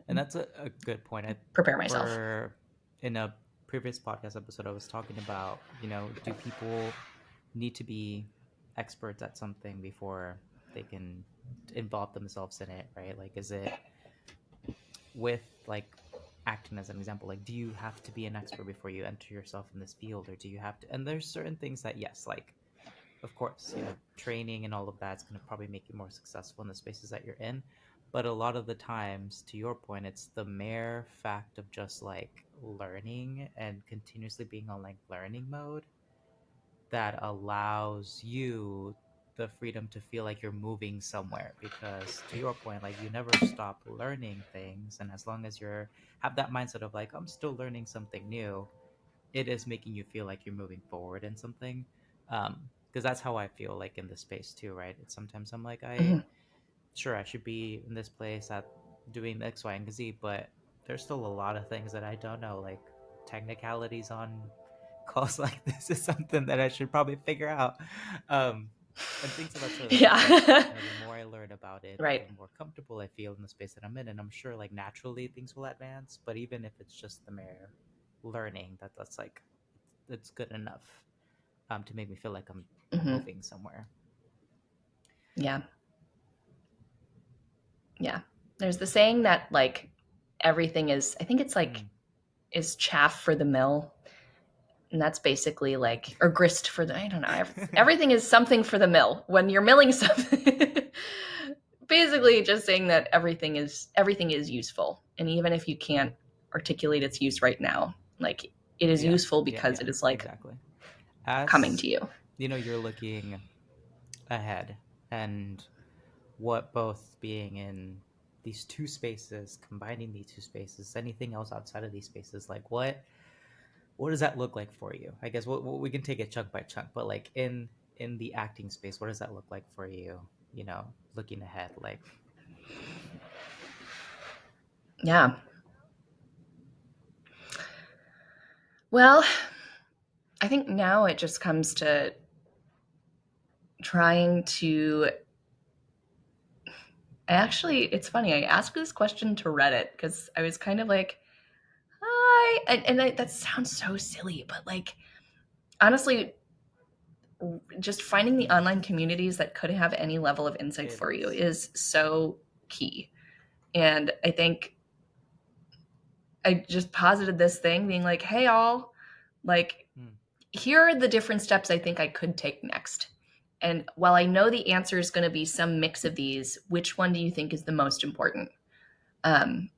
And that's a good point. prepare myself. In a previous podcast episode, I was talking about, do people need to be experts at something before they can involve themselves in it, right? Like, is it with like acting as an example, like, do you have to be an expert before you enter yourself in this field, or do you have to? And there's certain things that, yes, like, of course, training and all of that's going to probably make you more successful in the spaces that you're in. But a lot of the times, to your point, it's the mere fact of just like learning and continuously being on like learning mode that allows you the freedom to feel like you're moving somewhere. Because to your point, like, you never stop learning things, and as long as you're have that mindset of like, I'm still learning something new, it is making you feel like you're moving forward in something. Because that's how I feel like in this space too, right? It's sometimes I'm like, sure, I should be in this place at doing X, Y, and Z, but there's still a lot of things that I don't know, like technicalities on calls like this is something that I should probably figure out. And things of that sort. The more I learn about it, right, the more comfortable I feel in the space that I'm in, and I'm sure like naturally things will advance. But even if it's just the mere learning, that's like, it's good enough to make me feel like I'm moving somewhere. Yeah. There's the saying that like everything is, I think it's like, is chaff for the mill. And that's basically like, or grist for the, I don't know. Everything is something for the mill when you're milling something. Basically just saying that everything is useful. And even if you can't articulate its use right now, like it is useful because it is like coming to you. You're looking ahead, and what both being in these two spaces, combining these two spaces, anything else outside of these spaces, like what does that look like for you? I guess we can take it chunk by chunk, but like in the acting space, what does that look like for you? Looking ahead, like. Yeah. Well, I think now it just comes to trying to. It's funny. I asked this question to Reddit because I was kind of like, hi. And that sounds so silly, but like, honestly, just finding the online communities that could have any level of insight for you is so key. And I think I just posited this thing being like, hey, all, like, here are the different steps I think I could take next. And while I know the answer is going to be some mix of these, which one do you think is the most important? And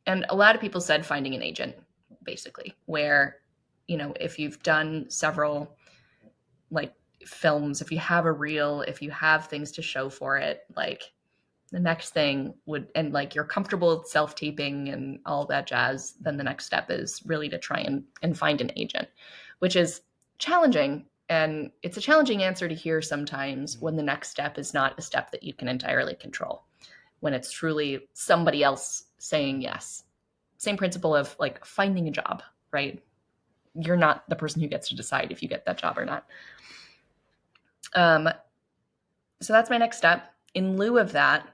a lot of people said finding an agent, basically, where, if you've done several like films, if you have a reel, if you have things to show for it, like the next thing would, and like you're comfortable with self-taping and all that jazz, then the next step is really to try and find an agent, which is challenging. And it's a challenging answer to hear sometimes when the next step is not a step that you can entirely control, when it's truly somebody else saying yes. Same principle of like finding a job, right? You're not the person who gets to decide if you get that job or not. So that's my next step. In lieu of that,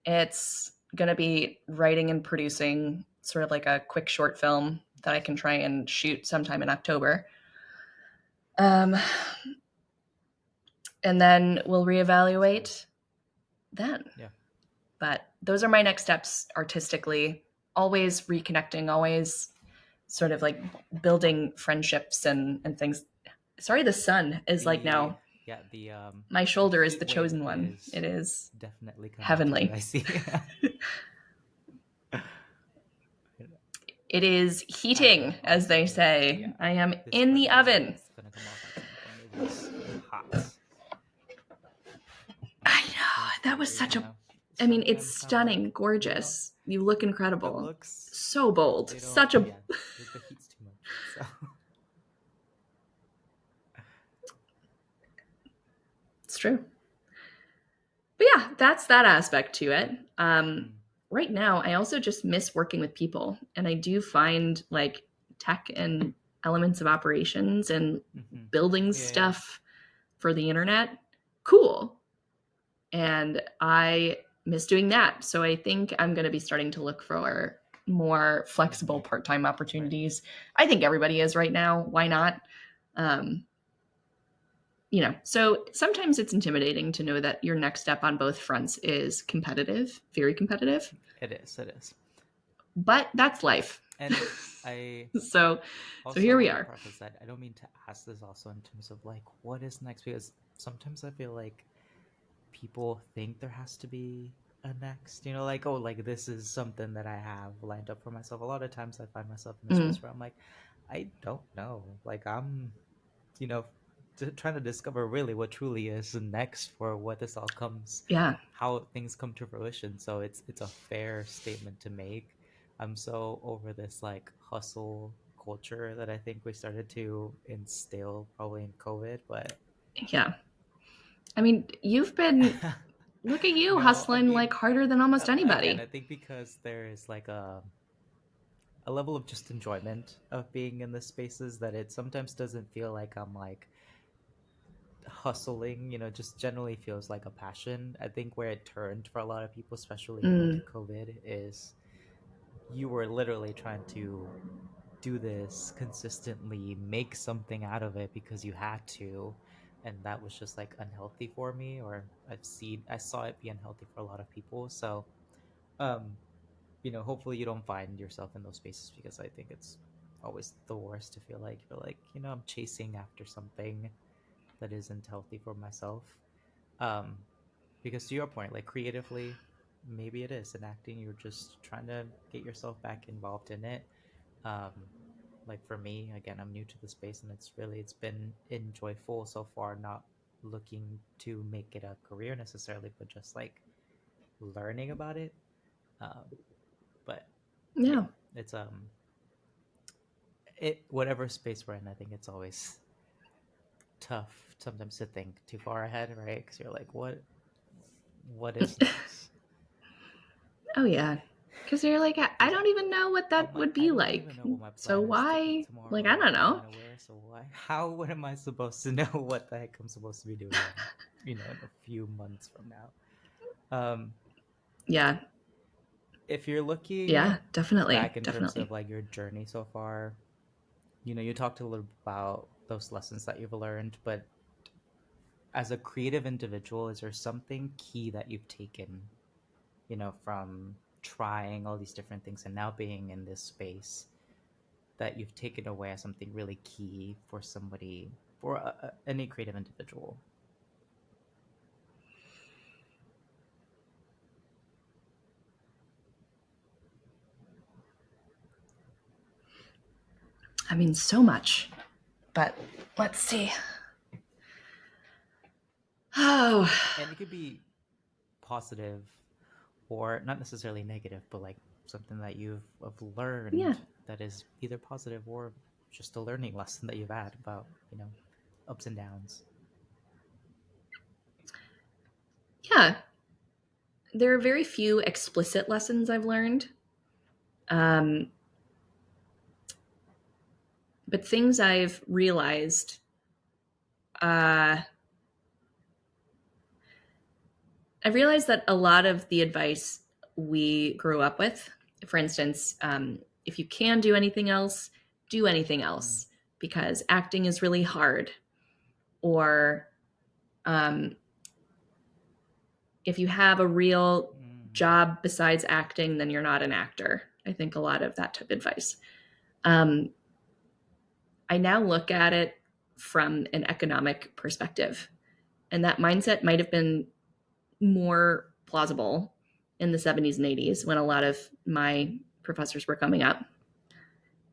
it's going to be writing and producing sort of like a quick short film that I can try and shoot sometime in October. And then we'll reevaluate then. Yeah. But those are my next steps artistically. Always reconnecting, always sort of like building friendships and things. Sorry, the sun is like now. Yeah, my shoulder is the heat chosen wave one. is It is definitely coming heavenly. to you, I see. It is heating, as they say. Yeah. I am This in the part oven. is gonna come off at some point. It was hot. I know. That was such a. I mean, it's stunning, gorgeous. You look incredible. It looks so bold. Such a. Yeah, the heat's too much. So. It's true. But yeah, that's that aspect to it. Right now, I also just miss working with people. And I do find like tech and elements of operations and building stuff for the internet cool. And I miss doing that. So I think I'm going to be starting to look for more flexible part-time opportunities. I think everybody is right now. Why not? So sometimes it's intimidating to know that your next step on both fronts is competitive, very competitive. It is. But that's life. And so here we are. That I don't mean to ask this also in terms of like what is next, because sometimes I feel like people think there has to be a next, like, oh, like this is something that I have lined up for myself. A lot of times I find myself in a space where I'm like, I don't know. Like I'm, trying to discover really what truly is next for what this all comes. Yeah. How things come to fruition. So it's a fair statement to make. I'm so over this like hustle culture that I think we started to instill probably in COVID, but yeah. I mean, you've been look at you hustling like harder than almost anybody. Again, I think because there is like a level of just enjoyment of being in the spaces that it sometimes doesn't feel like I'm like hustling, just generally feels like a passion. I think where it turned for a lot of people, especially with COVID, is you were literally trying to do this consistently, make something out of it because you had to, and that was just like unhealthy for me, or I saw it be unhealthy for a lot of people. So hopefully you don't find yourself in those spaces, because I think it's always the worst to feel like you're like, I'm chasing after something that isn't healthy for myself. Because to your point, like creatively, maybe it is in acting, you're just trying to get yourself back involved in it. Like for me, again, I'm new to the space, and it's been enjoyable so far, not looking to make it a career necessarily, but just like learning about it. But yeah, it's whatever space we're in, I think it's always tough sometimes to think too far ahead, right? Because you're like, what is next? Oh yeah, because you're like, I don't even know what that would be like. So why? Like, I don't know. So why? How am I supposed to know what the heck I'm supposed to be doing? In a few months from now. Yeah. If you're looking, definitely back in terms of like your journey so far, you talked a little about those lessons that you've learned, but as a creative individual, is there something key that you've taken, from trying all these different things and now being in this space, that you've taken away as something really key for somebody, for any creative individual? I mean, so much, but let's see. Oh, and it could be positive or not necessarily negative, but like something that you've have Yeah. learned that is either positive or just a learning lesson that you've had about, ups and downs. Yeah. There are very few explicit lessons I've learned. Um, but things I've realized, uh, I've realized that a lot of the advice we grew up with, for instance, if you can do anything else, do anything Mm, else because acting is really hard. Or um, if you have a real mm, job besides acting, then you're not an actor. I think a lot of that type of advice. Um, I now look at it from an economic perspective. And that mindset might have been more plausible in the 70s and 80s when a lot of my professors were coming up.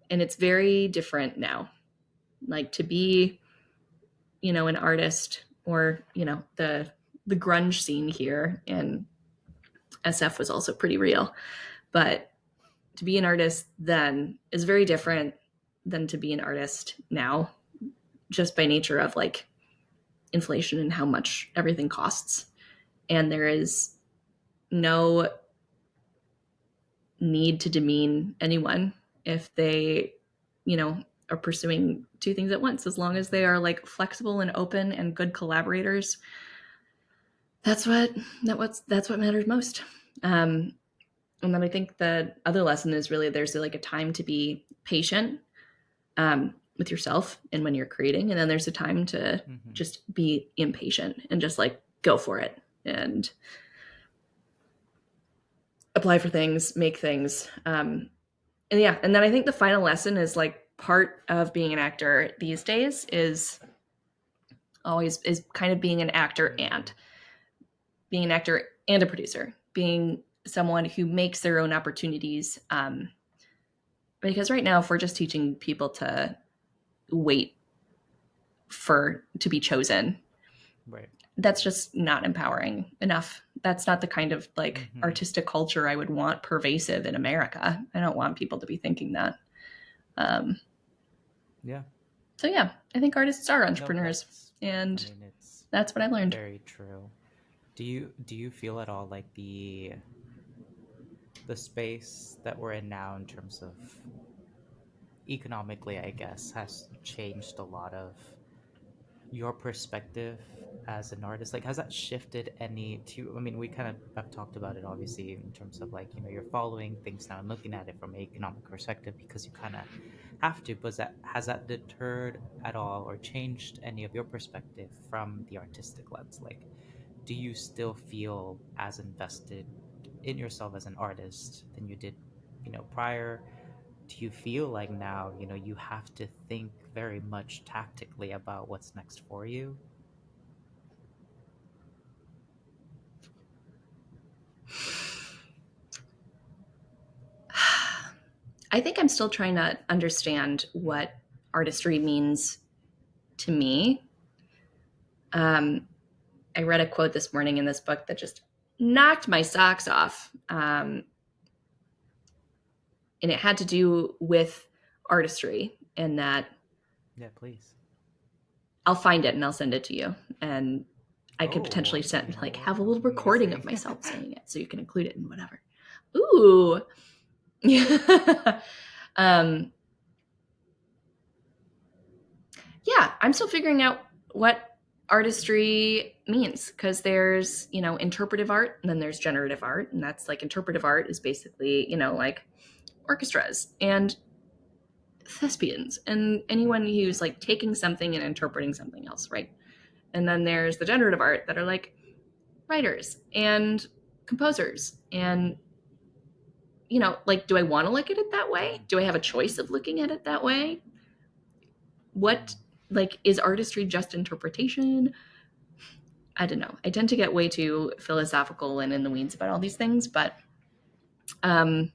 And it's very different now. Like to be, an artist or, the grunge scene here in SF was also pretty real. But to be an artist then is very different than to be an artist now, just by nature of like inflation and how much everything costs. And there is no need to demean anyone if they, are pursuing two things at once, as long as they mhm. are like flexible and open and good collaborators. That's what that's what matters most. Um, and then I think the other lesson is really there's like a time to be patient with yourself and when you're creating, and then there's a time to Mhm. just be impatient and just like go for it and apply for things, make things. And yeah, and then I think the final lesson is like part of being an actor these days is kind of being an actor Mm, and a producer, being someone who makes their own opportunities. Because right now, if we're just teaching people to wait for to be chosen, right. that's just not empowering enough. That's not the kind of like Mhm. artistic culture I would want pervasive in America. I don't want people to be thinking that. Um, Yeah. so yeah, I think artists are No, entrepreneurs, that's I and mean it's that's what I've learned. very true. Do you feel at all like the space that we're in now in terms of economically, I guess, has changed a lot of your perspective as an artist? Like, has that shifted any to, I mean, we kind of have talked about it obviously in terms of like, you're following things now and looking at it from an economic perspective because you kind of have to, but has that deterred at all or changed any of your perspective from the artistic lens? Like, do you still feel as invested in yourself as an artist than you did, prior? Do you feel like now, you have to think very much tactically about what's next for you? I think I'm still trying to understand Mm, what artistry means to me. Um, I read a quote this morning in this book that just knocked my socks off. And it had to do with artistry, and that yeah, please. I'll find it and I'll send it to you. And I could Oh, potentially send like have a little recording of amazing. myself saying it so you can include it in whatever. Ooh. um, yeah, I'm still figuring out what artistry means because there's, interpretive art and then there's generative art. And that's like interpretive art is basically, like orchestras and thespians and anyone Mhm. who's like taking something and interpreting something else, right? And then there's the generative art that are like writers and composers and like do I want to look at it that way? Mhm. Do I have a choice of looking at it that way? What Mm. like is artistry just interpretation? I don't know. I tend to get way too philosophical and in the weeds about all these things, but um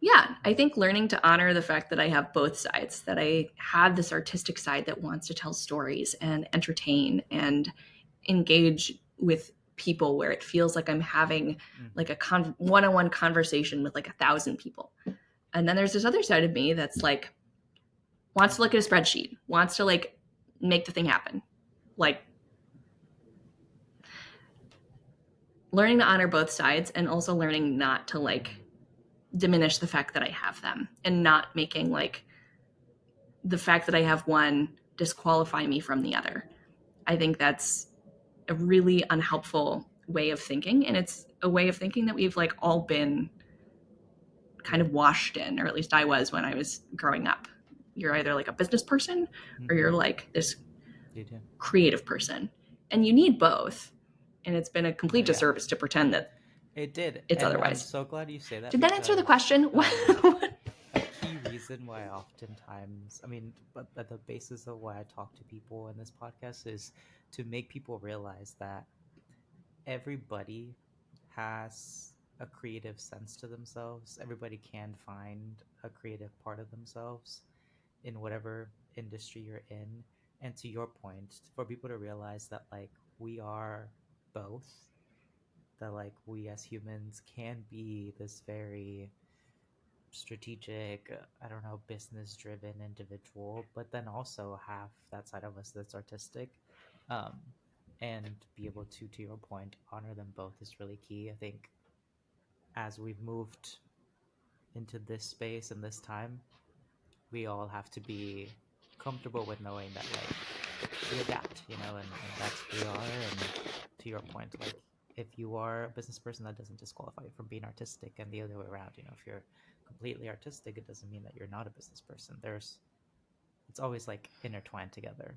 yeah, I think learning to honor the fact that I have both sides, that I have this artistic side that wants to tell stories and entertain and engage with people where it feels like I'm having Mm-hmm. like a one-on-one conversation with like 1,000 people. And then there's this other side of me that's like wants to look at a spreadsheet, wants to like make the thing happen. Like learning to honor both sides and also learning not to like diminish the fact that I have them and not making like the fact that I have one disqualify me from the other. I think that's a really unhelpful way of thinking, and it's a way of thinking that we've like all been kind of washed in, or at least I was when I was growing up. You're either like a business person or you're like this creative person, and you need both. And it's been a complete disservice to pretend that it did. It's And otherwise. I'm so glad you say that. Did that answer the question? A key reason why oftentimes, I mean, but at the basis of why I talk to people in this podcast is to make people realize that everybody has a creative sense to themselves. Everybody can find a creative part of themselves in whatever industry you're in. And to your point, for people to realize that like we are both, that like we as humans can be this very strategic, I don't know, business driven individual, but then also have that side of us that's artistic. Um, and be able to your point, honor them both is really key. I think as we've moved into this space and this time, we all have to be comfortable with knowing that like we adapt, and that's who we are. And to your point, like if you are a business person, that doesn't disqualify you from being artistic, and the other way around. If you're completely artistic, it doesn't mean that you're not a business person. It's always like intertwined together.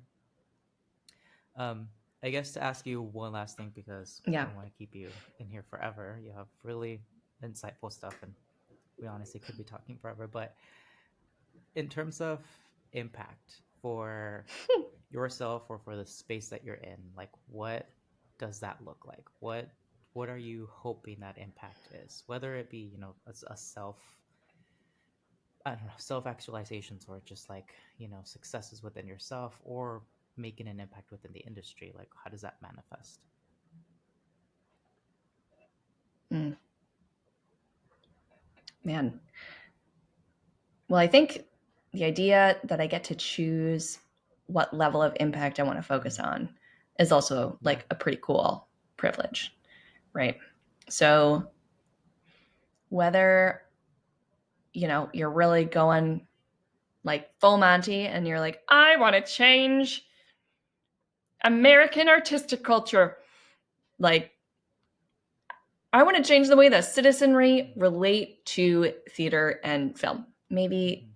I guess to ask you one last thing, because I don't want to keep you in here forever. You have really insightful stuff, and we honestly could be talking forever. But in terms of impact for yourself or for the space that you're in, like what does that look like? What are you hoping that impact is? Whether it be, a self-actualizations, or just like, successes within yourself, or making an impact within the industry. Like, how does that manifest? Man. Well, I think the idea that I get to choose what level of impact I want to focus on is also like a pretty cool privilege, right? So whether, you're really going like full Monty and you're like, I want to change American artistic culture. Like, I want to change the way that citizenry relate to theater and film. Maybe,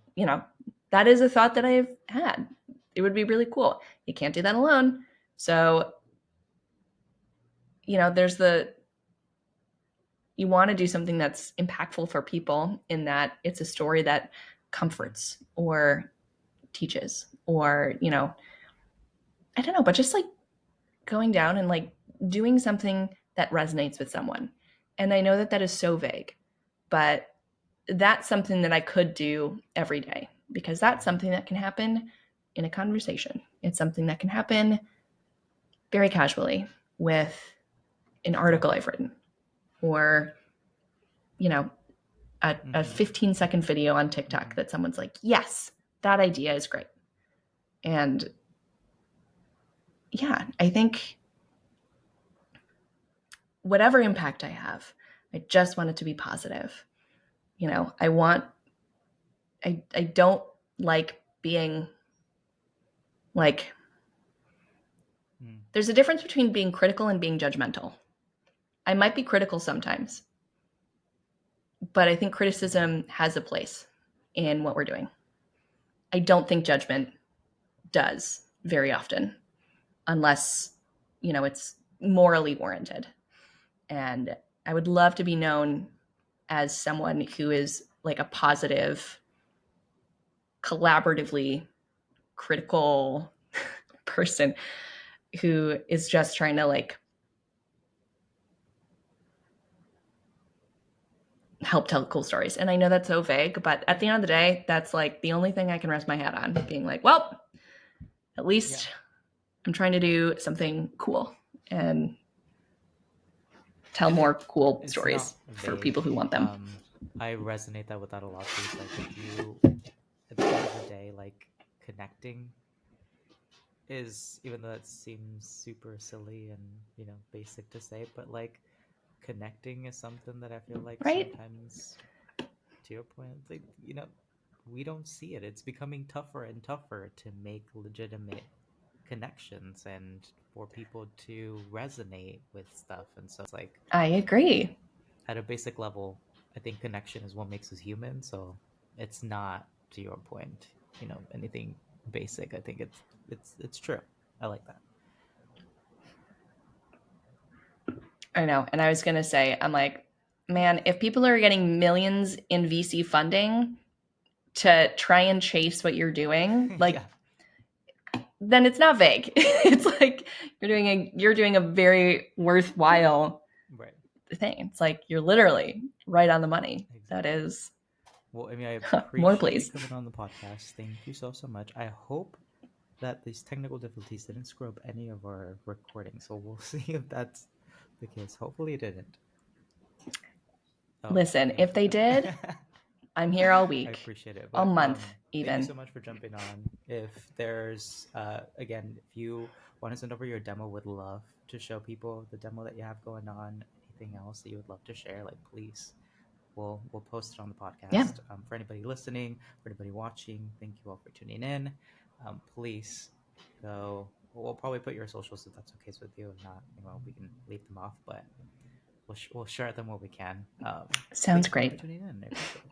that is a thought that I've had. It would be really cool. You can't do that alone. So, there's you want to do something that's impactful for people, in that it's a story that comforts or teaches, or, I don't know, but just like going down and like doing something that resonates with someone. And I know that that is so vague, but that's something that I could do every day, because that's something that can happen in a conversation. It's something that can happen very casually with an article I've written, or, a 15-second video on TikTok that someone's like, yes, that idea is great. And yeah, I think whatever impact I have, I just want it to be positive. I don't like being like, there's a difference between being critical and being judgmental. I might be critical sometimes, but I think criticism has a place in what we're doing. I don't think judgment does very often, unless, it's morally warranted. And I would love to be known as someone who is like a positive, collaboratively critical person who is just trying to like help tell cool stories. And I know that's so vague, but at the end of the day, that's like the only thing I can rest my head on, being like, well, at least I'm trying to do something cool. And tell And more cool it's not stories for people vague. who want them. I resonate that with that a lot too. It's like if you, at the end of the day, like connecting is, even though it seems super silly and basic to say, but like connecting is something that I feel like Right? sometimes, to your point, it's like we don't see it. It's becoming tougher and tougher to make legitimate connections and for people to resonate with stuff. And so it's like, I agree. at a basic level, I think connection is what makes us human. So it's not, to your point, anything basic. I think it's true. I like that. I know. And I was going to say, I'm like, man, if people are getting millions in VC funding to try and chase what you're doing, like, Yeah. then it's not vague. It's like you're doing a very worthwhile Right. thing. It's like you're literally right on the money. That Exactly. is Well, I mean, I more, appreciate you please. coming on the podcast. Thank you so much. I hope that these technical difficulties didn't screw up any of our recordings. So we'll see if that's the case. Hopefully it didn't. Oh, Listen, thank if they did, you. I'm here all I week, appreciate it. all But month, thank you even. so much for jumping on. If there's again, if you want to send over your demo, would love to show people the demo that you have going on. Anything else that you would love to share, like please, we'll post it on the Yeah, podcast. For anybody listening, for anybody watching, thank you all for tuning in. Please go. We'll probably put your socials if that's okay with you. If not, we can leave them off, but we'll share them where we can. sounds Thank you all for great. tuning in. I appreciate it.